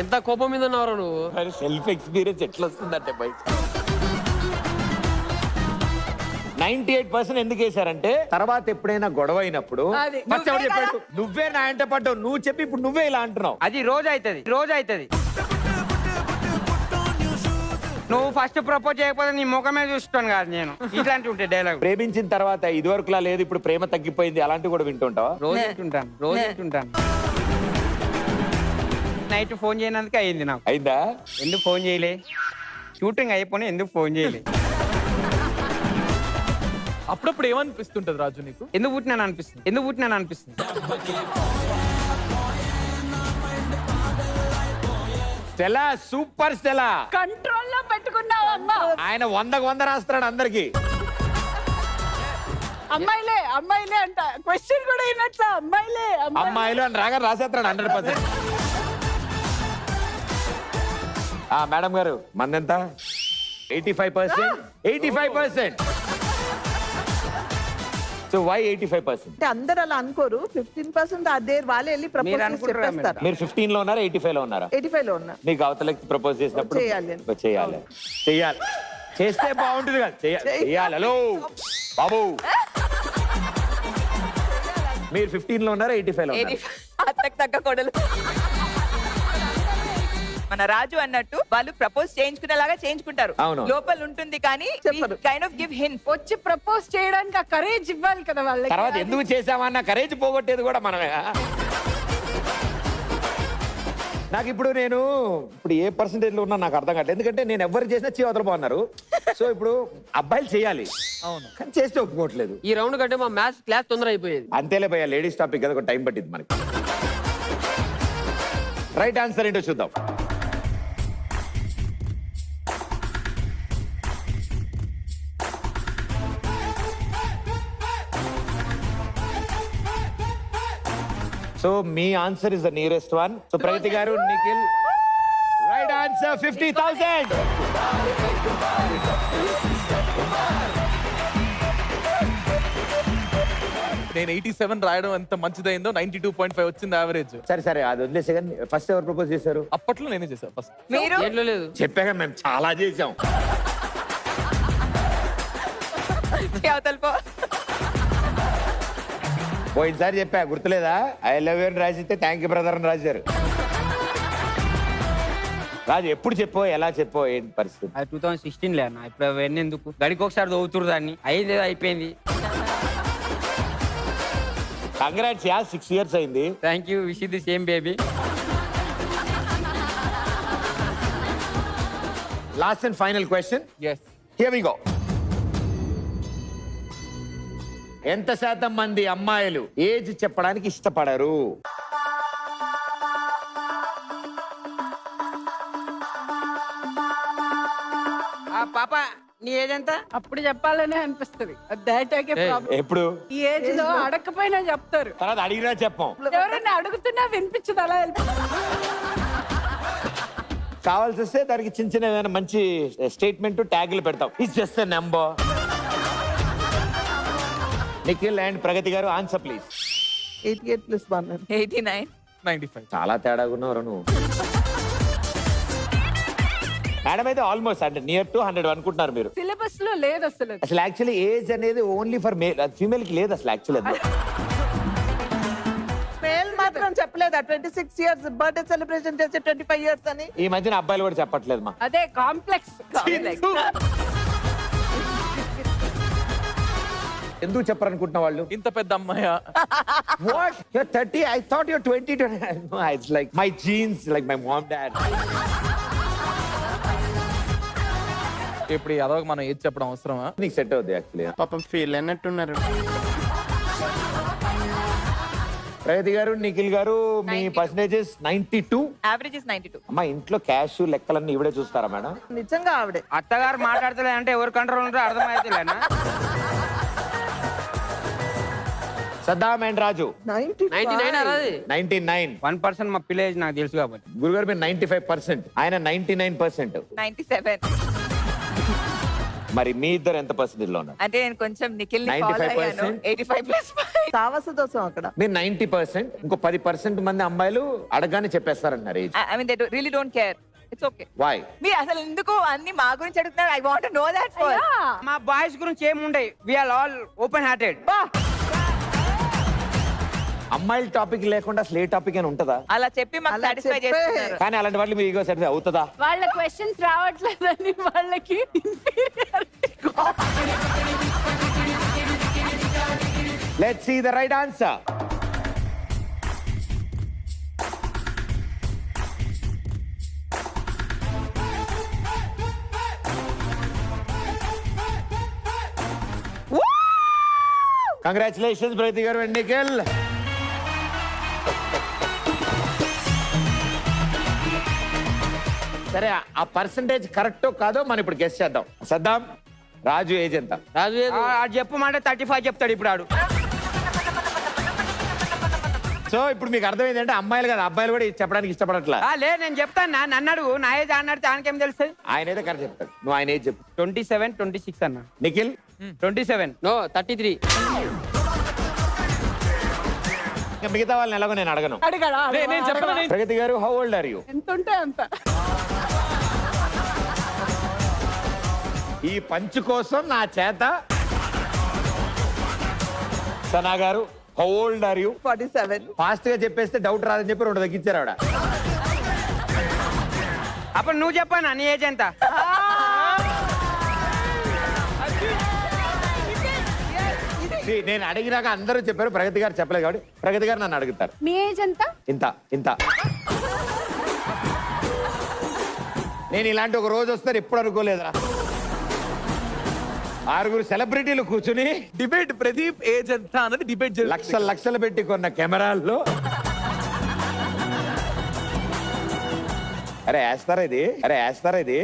ఎంత కోపం మీద ఉన్నావు నువ్వు. సెల్ఫ్ ఎక్స్పీరియన్స్ ఎట్లా వస్తుందంటే బయట. 98% ఎందుకు వేశారంటే తర్వాత ఎప్పుడైనా గొడవ అయినప్పుడు అది. ఫస్ట్ ఎవరు చెప్పాడు? నువ్వే నా ఎంట పడ్డావు, నువ్వు చెప్పి ఇప్పుడు నువ్వే ఇలా అంటున్నావు. అది రోజు అవుతుంది. నువ్వు ఫస్ట్ ప్రపోజ్ చేయకపోతే నీ ముఖమే చూస్తాను కాదు నేను. ఇట్లాంటి ఉంటాయి డైలాగ్. ప్రేమించిన తర్వాత ఇదివరకులా లేదు, ఇప్పుడు ప్రేమ తగ్గిపోయింది, అలాంటివి కూడా వింటుంటావా? రోజు వింటుంటాను. నైట్ ఫోన్ చేయనందుకు అయింది నాకు. అయిందా? ఎందుకు ఫోన్ చేయలే? షూటింగ్ అయిపోయి ఎందుకు ఫోన్ చేయలే? అప్పుడప్పుడు ఏమనిపిస్తుంటది రాజు నీకు? ఎందుకు పుట్టినాను అనిపిస్తుంది. Stella, super Stella. కంట్రోల్ లో పెట్టుకున్నావు అమ్మా. ఆయన 100కు 100 రాస్తున్నాడు అందరికి. అమ్మాయిలే అంట. క్వశ్చన్ కూడా అయినట్ల అమ్మాయిలు అని రాగా రాసేస్తున్నాడు 100%. మేడం గారు మందెంత? 85%. So why 85%? అంటే అందరు అలా అనుకోరు. 15% అదే వాళ్ళు వెళ్ళి మీరు ప్రపోజ్ అనుకుంటారా చెప్పేస్తారు. మీరు 15 లో ఉన్నారా 85 లో ఉన్నారా? 85 లో ఉన్నా. మీకు అవతలకి ప్రపోజ్ చేసినప్పుడు చేయాలి. చేస్తే బాగుంటుంది కదా. చేయాలి. హలో బాబు, మీరు 15 లో ఉన్నారా 85 లో ఉన్నారా? అత్తకు తగ్గ కొడలు. మన రాజు అన్నట్టు వాళ్ళు ప్రపోజ్ చేయించుకునేలాగా చేయించుకుంటారు. అవును. లోపల ఉంటుంది కానీ చెప్పరు. Kind of give hints. వచ్చి ప్రపోజ్ చేయడానికి ఆ కరేజ్ ఇవ్వాలి కదా వాళ్ళకి. తర్వాత ఎందుకు చేసామన్న కరేజ్ పోగొట్టేది కూడా మనమే. నాకు ఇప్పుడు ఏ పర్సెంటేజ్ లో ఉన్నా నాకు అర్థం కావట్లేదు. ఎందుకంటే నేను ఎవరు చేసినా చేయవతలు బాగున్నారు. సో ఇప్పుడు అబ్బాయిలు చేయాలి, అవును, కానీ చేస్తే ఒప్పుకోవట్లేదు. ఈ రౌండ్ కంటే మా మ్యాథ్స్ క్లాస్ తొందర అయిపోయేది. అంతేలే భయ్యా, లేడీస్ టాపిక్ కదా, ఒక టైం పట్టింది మనకి. రైట్ ఆన్సర్ ఏంటో చూద్దాం. సో మీ answer is the nearest one. So Pragati గారు, నిఖిల్, రైట్ ఆన్సర్ 50,000. నేను 87 రాయడం ఎంత మంచిదైందో 92.5 వచ్చింది యావరేజ్. సరే సరే, అది వదిలేసే కానీ ఫస్ట్ ఎవరు ప్రపోజ్ చేశారు? అప్పట్లో నేనే చేశాను ఫస్ట్. మీరు దేంట్లో లేదు. చెప్పాక మేము చాలా చేసాం. అవతల పో. పోయినసారి చెప్పా, గుర్తులేదా? ఐ లవ్ యూ అని రాసిస్తే థ్యాంక్ యూ బ్రదర్ అని రాశారు. రాజు, ఎప్పుడు చెప్పో, ఎలా చెప్పో, ఏంటి పరిస్థితి? అది 2016 లే అన్న. ఇప్పుడు అవన్నీ ఎందుకు, గడికి ఒకసారి చదువుతురు దాన్ని. అయింది అయిపోయింది. కంగ్రాట్స్ యా, 6 years అయింది. Thank you, wish the same baby. Last and final question. Yes. Here we go. ఎంత శాతం మంది అమ్మాయిలు ఏజ్ చెప్పడానికి ఇష్టపడరు? పాప నీ ఏజ్ ఎంత? అప్పుడు చెప్పాలనే అనిపిస్తుంది. దాటాకే ప్రాబ్లం. ఎప్పుడు? ఈ ఏజ్ లో అడగకపోయినా చెప్తారు. తర్వాత అడిగినా చెప్పం. ఎవరైనా అడుగుతున్నా వినిపించదు, అలా కావాల్సి వస్తే దానికి చిన్న చిన్న ఏదైనా మంచి స్టేట్మెంట్ ట్యాగ్లు పెడతాం. It's just a number. Nikhil and Pragati గారు, ఆన్సర్ ప్లీజ్. 88 ప్లస్ 1. 89. 95. చాలా తేడాగా ఉన్నావు నువ్వు. మేడం అయితే ఆల్మోస్ట్ అంటే నియర్ టు 100 అనుకుంటున్నారు మీరు. సిలబస్ లో లేదు అసలు. అసలు యాక్చువల్లీ ఏజ్ అనేది ఓన్లీ ఫర్ మేల్, ఫీమేల్ కి లేదు అసలు యాక్చువల్లీ. మేల్ మాత్రం చెప్పలేదా 26 years బర్త్డే సెలబ్రేషన్ చేసి 25 years అని? ఈ మధ్యన అబ్బాయిలు కూడా చెప్పట్లేదు మా. అదే కాంప్లెక్స్. ఎందుకు చెప్పరనుకుంటున్న వాళ్ళు? ఇంత పెద్ద అమ్మాయ. What? You're 30? I thought you're 20. No, it's like my genes, like my mom, dad. ఇప్పుడు అదొక మనం ఏది చెప్పడం అవసరమా? నీకు సెట్ అవుద్ది యాక్చువల్లీ. పాపం ఫీల్ అన్నట్టున్నారు. ప్రగతి గారు, నిఖిల్ గారు, మీ 92. పర్సంటేజెస్ 92. Average is 92. అమ్మా, ఇంట్లో క్యాష్ లెక్కలన్నీ ఇవిడే చూస్తారా మేడం? నిజంగా ఆవిడే. అత్తగారు మాట్లాడతలే అంటే ఎవరు కంట్రోల్ ఉంటారో అర్థమైతలేనా? సద్దాం అండ్ రాజు 99 అది. 99. 1% మా పిల్ల ఏజ్ నాకు తెలుసు కాబట్టి. గురుగారు మీరు 95%, ఆయన 99%. 97. మరి మీ ఇద్దరు ఎంత పర్సెంటేజ్ లో ఉన్నారు? అంటే నేను కొంచెం నిఖిల్ ని ఫాలో 95%. అయ్యాను. 85+5. సావస దోషం అక్కడ. మీరు 90%, ఇంకో 10% మంది అమ్మాయిలు అడగానే చెప్పేస్తారన్నారు age. I mean, they really don't care. It's okay. Why? మీరు అసలు ఎందుకు అన్ని మా గురించి అడుగుతున్నారు? I want to know that first. మా బాయ్స్ గురించి ఏముండయి. We are all open hearted. అమ్మాయిల టాపిక్ లేకుండా అసలు ఏ టాపిక్ అని ఉంటుందా? అలా చెప్పి మాకు అలా సాటిస్ఫై చెప్పే. చేస్తున్నారు. కానీ అలాంటి వాళ్ళు మీ ఈగో సాటిస్ఫై అవుతుందా? వాళ్ళ క్వశ్చన్స్ రావట్లేదని వాళ్ళకి inferiority let's see the right answer. Congratulations Pragati గారు అండ్ నిఖిల్. సరే, ఆ పర్సంటేజ్ కరెక్టో కాదో మనం ఇప్పుడు గెస్ చేద్దాం. సద్దాం, రాజు ఏజ్ ఎంత? రాజు ఏది? ఆడు చెప్పమంటే 35 చెప్తాడు ఇప్పుడు ఆడు. సో ఇప్పుడు మీకు అర్థమైంది అంటే అమ్మాయిలు కదా, అబ్బాయిలు కూడా ఇది చెప్పడానికి ఇష్టపడట్లా. లే నేను చెప్తాను నన్ను అడుగు. నా ఏజ్ అన్నాడు ఆయనకేం తెలుస్తుంది? ఆయన అయితే కరెక్ట్ చెప్తాడు. నువ్వు ఆయన ఏజ్ చెప్పు. 27, 26 అన్న. నిఖిల్ 27. నో 33. ఇంకా మిగతా వాళ్ళని ఎలాగో నేను అడగను. అడిగాడా? నేను చెప్పను. ప్రగతి గారు, హౌ ఓల్డ్ ఆర్ యూ? ఎంత ఉంటే అంత. ఈ పంచ్ కోసం నా చేత. సనా గారు, how old are you? 47. Fast గా చెప్పేస్తే డౌట్ రాదని చెప్పి 2 తగ్గించారు ఆవిడ. అప్పుడు నువ్వు చెప్పాను నీ ఏజ్ ఎంత? See, నేను అడిగినాక అందరూ చెప్పారు, ప్రగతి గారు చెప్పలేదు కాబట్టి ప్రగతి గారు నన్ను అడుగుతారు. మీ ఏజ్ ఎంత? ఇంత ఇంత. నేను ఇలాంటి ఒక రోజు వస్తారు ఎప్పుడు అనుకోలేదురా. 6 సెలబ్రిటీలు కూర్చుని డిబేట్ ప్రదీప్ ఏజ్ ఎంత అన్నది డిబేట్ లక్షలు పెట్టి కొన్న కెమెరాల్లో అరే వేస్తారా ఇది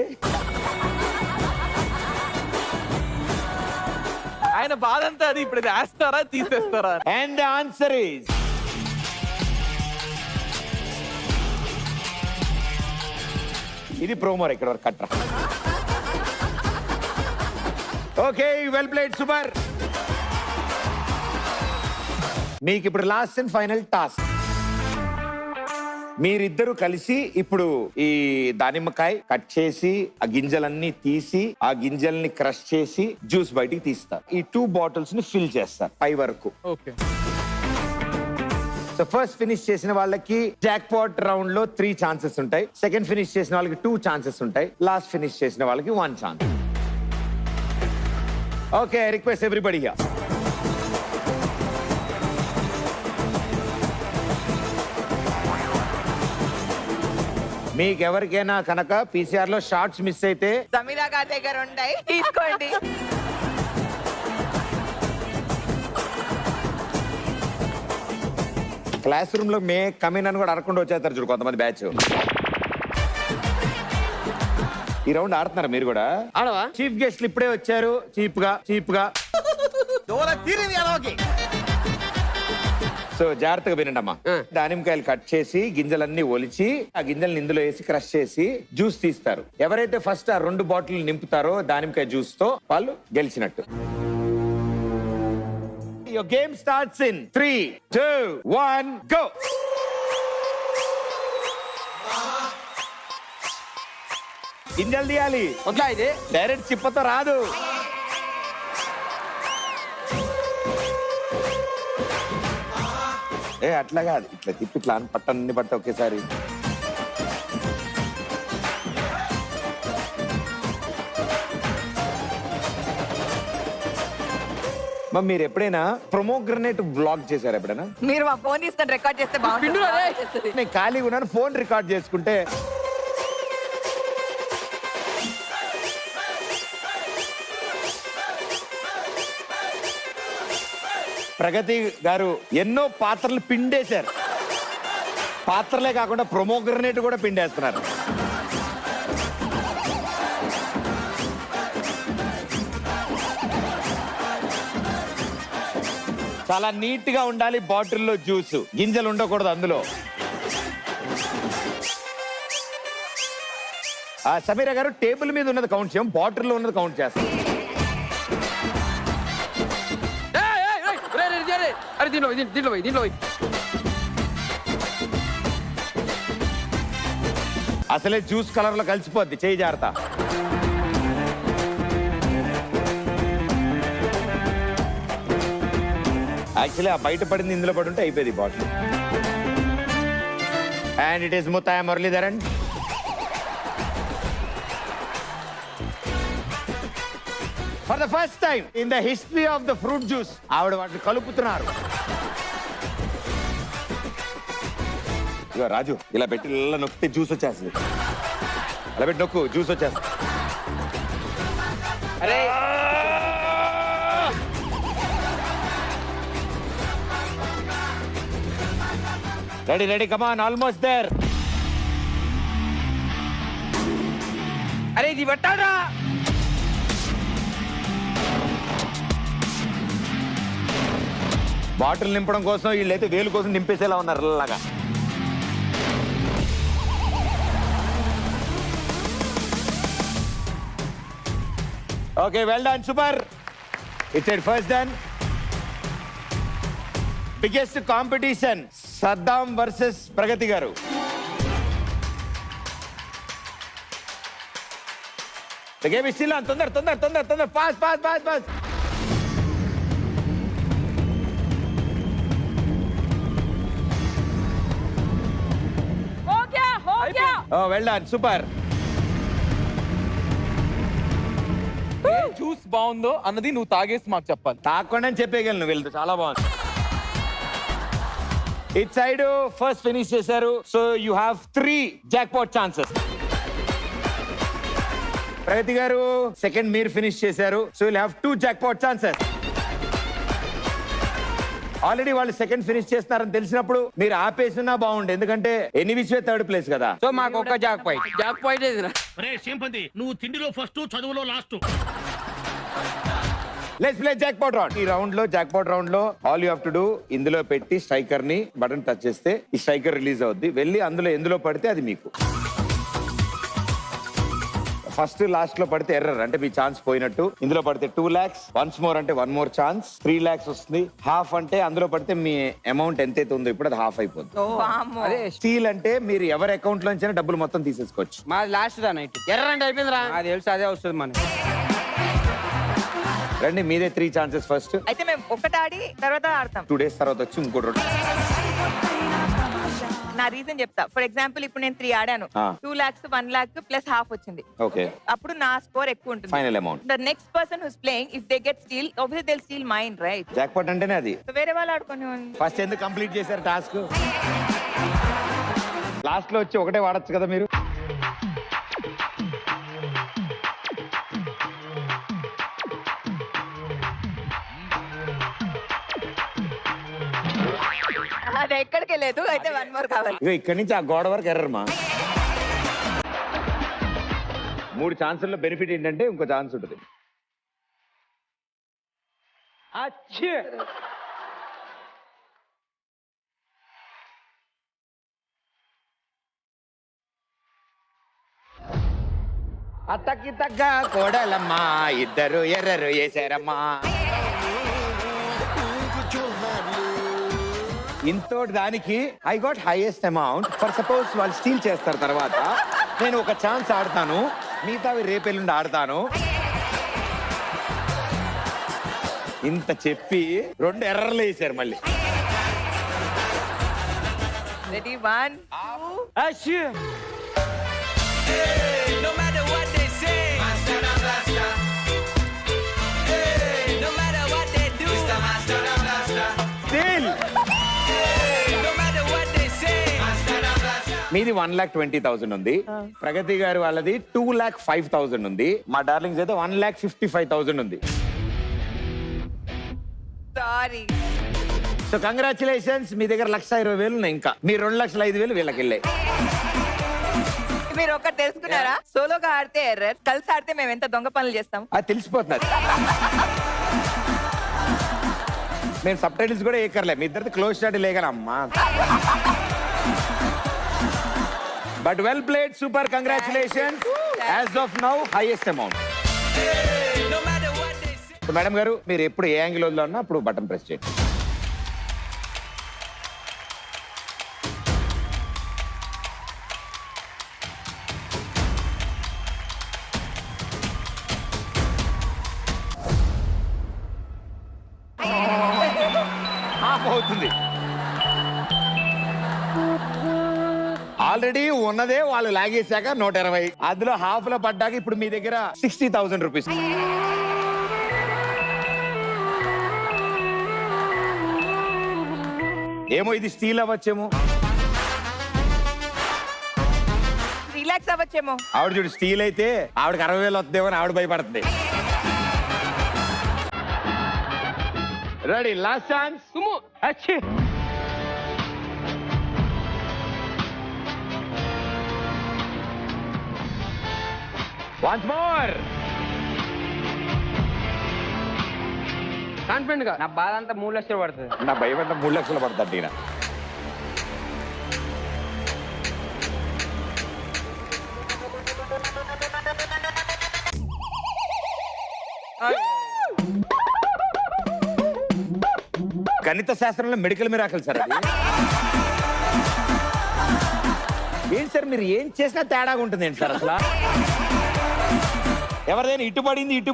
ఆయన బాధ అంతా అది. ఇప్పుడు ఇది వేస్తారా తీసేస్తారా? అండ్ ద ఆన్సర్ ఈజ్ ఇది ప్రోమోర్. ఇక్కడ వరకు కట్రా. Okay, well played, super. మీకు ఇప్పుడు లాస్ట్ అండ్ ఫైనల్ టాస్క్. మీరిద్దరు కలిసి ఇప్పుడు ఈ దానిమ్మకాయ కట్ చేసి ఆ గింజలన్నీ తీసి ఆ గింజల్ని క్రష్ చేసి జ్యూస్ బయటికి తీస్తారు. ఈ 2 బాటిల్స్ ని ఫిల్ చేస్తారు పై వరకు. ఓకే. సో ఫస్ట్ ఫినిష్ చేసిన వాళ్ళకి జాక్ పాట్ రౌండ్ లో 3 ఛాన్సెస్ ఉంటాయి. సెకండ్ ఫినిష్ చేసిన వాళ్ళకి 2 ఛాన్సెస్ ఉంటాయి. లాస్ట్ ఫినిష్ చేసిన వాళ్ళకి 1 chance. Okay, request everybody here. మీకు ఎవరికైనా కనుక పీసీఆర్ లో షార్ట్స్ మిస్ అయితే సమీరా గారి దగ్గర ఉంటాయి, తీసుకోండి. క్లాస్ రూమ్ లో మే కమిన్ అని కూడా అడగకుండా వచ్చేస్తారు చూడు కొంతమంది బ్యాచ్. ఈ రౌండ్ ఆడుతున్నారు మీరు కూడా? ఆడవా? చీఫ్ గెస్ట్లు ఇప్పుడే వచ్చారు. చీప్ గా సో జాగ్రత్తగా వినండి అమ్మా. దానిమ్మకాయలు కట్ చేసి గింజలన్నీ ఒలిచి ఆ గింజల్ని ఇందులో వేసి క్రష్ చేసి జ్యూస్ తీస్తారు. ఎవరైతే ఫస్ట్ ఆ 2 బాటిల్ నింపుతారో దానిమ్మకాయ జ్యూస్ తో వాళ్ళు గెలిచినట్టు. Your game starts in 3, 2, 1, go. గింజలు తీయాలి. వద్దా ఇది? డైరెక్ట్ చిప్పతో రాదు. అట్లా కాదు, ఇట్లా తిప్పి ఇట్లా పట్టన్ని పట్ట ఒకేసారి. మీరు ఎప్పుడైనా ప్రొమోగ్రనేట్ బ్లాగ్ చేశారు ఎప్పుడైనా? మీరు మా ఫోన్ తీసుకొని రికార్డ్ చేస్తే బాగుంటుంది. నేను ఖాళీగా ఉన్నాను, ఫోన్ రికార్డ్ చేసుకుంటే ప్రగతి గారు ఎన్నో పాత్రలు పిండేశారు. పాత్రలే కాకుండా ప్రొమోగ్రనేట్ కూడా పిండేస్తున్నారు. చాలా నీట్ గా ఉండాలి బాటిల్లో జ్యూస్, గింజలు ఉండకూడదు అందులో. సమీరా గారు టేబుల్ మీద ఉన్నది కౌంట్ చేయం, బాటిల్లో ఉన్నది కౌంట్ చేస్తాం. అరే దీంట్లో అసలే జ్యూస్ కలర్ లో కలిసిపోద్ది, చేయి జాగ్రత్త. యాక్చువల్లీ ఆ బయట పడింది ఇందులో పడి ఉంటే అయిపోయింది bottle. And it is Muttiah Muralitharan. For the first time in the history of the fruit juice ఆవిడ వాటిని కలుపుతున్నారు. ఇగో రాజు, ఇలా పెట్టి ఇలా నొక్కితే జ్యూస్ వచ్చేస్తుంది. అలా పెట్టి నొక్కు, జ్యూస్ వచ్చేస్తుంది. అరే రెడీ, కమాన్, ఆల్మోస్ట్ దేర్. అరే ఇది పట్టాడా? బాటిల్ నింపడం కోసం వీళ్ళైతే వేలు కోసం నింపేసేలా ఉన్నారు అలాగా. Okay, well done, super. It's it first done. Biggest competition Saddam versus Pragati గారు. The game is still on. తొందర, fast. Oh, well done, super. Juice బాగుందో అన్నది నువ్వు తాగేసి మాకు చెప్పాలి. తాగకుండా చెప్పేయగలను వెళ్తూ, చాలా బాగుంది. ఇట్ సైడ్ ఫస్ట్ ఫినిష్ చేశారు, so you have 3 jackpot chances. Pragati గారు సెకండ్ మీరు ఫినిష్ చేశారు, so you have 2 jackpot chances. Already వాళ్ళు సెకండ్ ఫినిష్ చేస్తున్నారని తెలిసినప్పుడు మీరు ఆపేసినా బాగుండు, ఎందుకంటే ఎన్ని విషయ థర్డ్ ప్లేస్ కదా. సో మాకు ఒక్క జాక్ పాయింట్. జాక్ పాయింట్ ఏదిరా? నువ్వు తిండిలో ఫస్ట్ చదువులో last. Let's play jackpot round. ఈ రౌండ్ లో జాక్పాట్ రౌండ్ లో all you have to do, ఇందులో పెట్టి స్ట్రైకర్ ని బటన్ టచ్ చేస్తే ఈ స్ట్రైకర్ రిలీజ్ అవుద్ది. వెళ్ళి అందులో ఎందులో పడితే అది మీకు. ఫస్ట్ లాస్ట్ లో పడితే ఎర్రర్, అంటే మీ ఛాన్స్ పోయినట్టు. ఇందులో పడితే 2 lakhs, వన్స్ మోర్ అంటే 1 more ఛాన్స్, 3 lakhs వస్తుంది. హాఫ్ అంటే అందులో పడితే మీ అమౌంట్ ఎంతైతే ఉందో ఇప్పుడు అది హాఫ్ అయిపోతుంది. వామ్మో. అదే స్టీల్ అంటే మీరు ఎవరి అకౌంట్ లోంచి డబ్బులు మొత్తం తీసేసుకోవచ్చు. మాది లాస్ట్ దా నైట్. ఎర్రండి అయిపోయిందిరా. అది తెలుసు, అదే వస్తుంది మనకి. రండి, మీదే 3 chances ఫస్ట్. అయితే మేము ఒకటి ఆడి తర్వాత ఆడతాం. 2 days తర్వాత వచ్చి ఇంకోటి రెండు. నా రీజన్ చెప్తా. ఫర్ ఎగ్జాంపుల్ ఇప్పుడు నేను 3 ఆడాను, 2 lakhs, 1 lakh ప్లస్ హాఫ్ వచ్చింది. ఓకే, అప్పుడు నా స్కోర్ ఎక్కువ ఉంటుంది. Final amount. The next person who's playing, if they get steal, obviously they will steal mine, right? Jackpot అంటేనే అది. సో వేరే వాళ్ళు ఆడుకొని ఫస్ట్ ఎందుకు కంప్లీట్ చేశారు టాస్క్? లాస్ట్ లో వచ్చి ఒకటే వాడచ్చు కదా మీరు. అది ఎక్కడికి లేదు. అయితే 1 more కావాలి. ఇక ఇక్కడి నుంచి ఆ గోడ వరకు ఎర్రమ్మా. 3 ఛాన్సుల్లో బెనిఫిట్ ఏంటంటే ఇంకో ఛాన్స్ ఉంటుంది. అచ్చే అత్తకి తగ్గ కోడలమ్మా, ఇద్దరు ఎర్రరు వేసారమ్మా. ఇంతోటి దానికి I got highest amount. For suppose వాళ్ళు స్టీల్ చేస్తారు, తర్వాత నేను ఒక ఛాన్స్ ఆడతాను, మిగతావి రేపెల్లుండి ఆడతాను. ఇంత చెప్పి 2 ఎర్రర్లు వేసారు మళ్ళీ. రెడీ 1 2 అచ్చే. No matter what they say, no matter what they do, steel no matter what they say. మీది 1,20,000 ఉంది, ప్రగతి గారి వాళ్ళది 2,05,000 ఉంది, మా డార్లింగ్స్ అయితే 1,55,000 ఉంది. సారీ. సో కంగ్రాచులేషన్స్, మీ దగ్గర 1,20,000 ఉన్నాయి. ఇంకా మీ 2,05,000 వీళ్ళకి వెళ్ళాయి. మీరు ఒకటి తెలుసుకున్నారా? సోలోగా ఆడితే ఎర్రర్, కలిసి ఆడితే మేము ఎంత దొంగ పనులు చేస్తాం అది తెలిసిపోతున్నది. మేము సబ్ టైటిల్స్ కూడా ఏకర్లే, మీ ఇద్దరిది క్లోజ్ స్టార్ట్ లేగనమ్మా. But well played, super, congratulations. As of now highest amount. No matter what they say. Madam గారు, మీరు ఎప్పుడు ఏ యాంగిల్ లో ఉన్నా అప్పుడు బటన్ ప్రెస్ చేయండి. హాఫ్ అవుతుంది. ఆల్రెడీ ఉన్నదే వాళ్ళు లాగేశాక 120, అందులో హాఫ్ లో పడ్డాక ఇప్పుడు మీ దగ్గర 60,000 రూపీస్. ఏమో ఇది స్టీల్ అవ్వచ్చేమో, 3 lakhs అవ్వచ్చేమో. ఆవిడ చూడు స్టీల్ అయితే ఆవిడకి 60,000 వస్తుందేమో అని ఆవిడ భయపడుతుంది. Ready, last chance. సుము. అచ్చే. Once more. కాన్ఫిడెంట్ గా. నా బాధ అంతా 3 లక్షలు పడుతుంది. నా భయం అంతా 3 లక్షలు పడుతుంది. ఈయన గణిత శాస్త్రంలో మెడికల్ మిరాకిల్ సార్ అది. ఏంటి సార్ మీరు ఏం చేసినా తేడాగా ఉంటుంది ఏంటి సార్ అసలు? ఎవరిదైనా ఇటు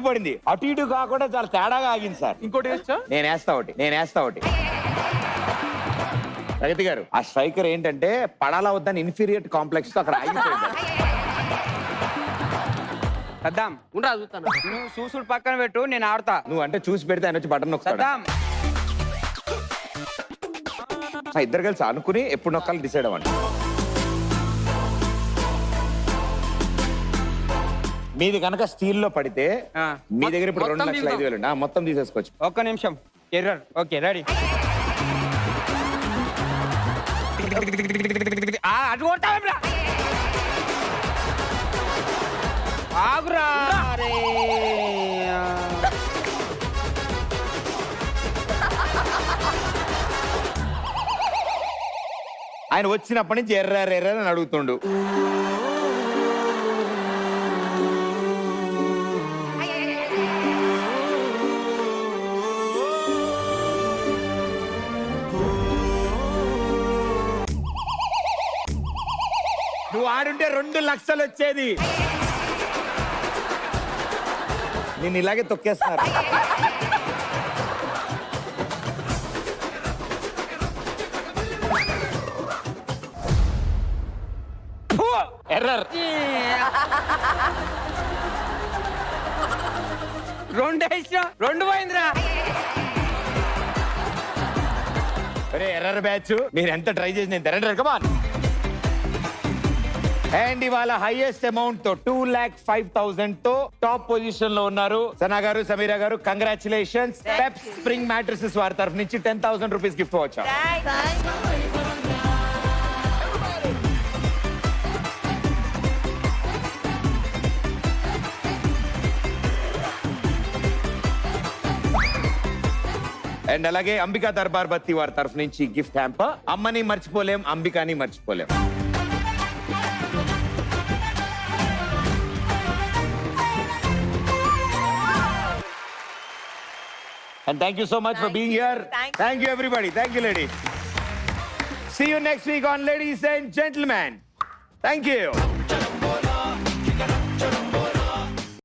పడింది అటు ఇటు కాకుండా చాలా తేడాగా ఆగింది సార్. ఇంకోటి వేస్తా? నేను వేస్తా ఒకటి. ప్రగతి గారు, ఆ స్ట్రైకర్ ఏంటంటే పడాలా వద్దని ఇన్ఫీరియర్ కాంప్లెక్స్ తో అక్కడ ఆగిపోయింది. సద్దాం ఉండరా చూస్తాను. నువ్వు చూసుడు పక్కన పెట్టు, నేను ఆడతా. నువ్వు అంటే చూసి పెడితే ఆయన వచ్చి బటన్ నొక్కుతాడు. సద్దాం ఇద్దరు కలిసి అనుకుని ఎప్పుడు నొక్కాలి డిసైడ్ అవ్వండి. మీది కనుక స్టీల్ లో పడితే మీ దగ్గర ఇప్పుడు మొత్తం 2,05,000 మొత్తం తీసేసుకోవచ్చు. ఒక్క నిమిషం. ఎర్రర్. Okay, ready. అటు కొడతావేమ్రా? ఆగురా అరే. ఆయన వచ్చినప్పటి నుంచి ఎర్ర అని అడుగుతుండు. నువ్వు ఆడుంటే 2 లక్షలు వచ్చేది. నేను ఇలాగే తొక్కేస్తున్నారు. ఎర్రర్. 2 వేసినా 2 పోయిందిరా. అరే ఎర్రర్ బ్యాచ్, మీరు ఎంత ట్రై చేసి నేను తెరండి. కమాన్. అండ్ ఇవాళ హైయెస్ట్ అమౌంట్ తో 2,05,000 తో టాప్ పొజిషన్ లో ఉన్నారు సనా గారు, సమీరా గారు. కంగ్రాచులేషన్స్. పెప్ స్ప్రింగ్ మ్యాట్రిసెస్ వారి తరఫు నుంచి 10,000 రూపీస్ గిఫ్ట్ వచ్చా. అండ్ అలాగే అంబికా దర్బార్ బత్తి వారి తరఫు నుంచి గిఫ్ట్ హ్యాంపర్. అమ్మని మర్చిపోలేం, అంబికాని మర్చిపోలేం. And thank you so much for being here. Thank you everybody. Thank you ladies. See you next week on Ladies and Gentlemen. Thank you.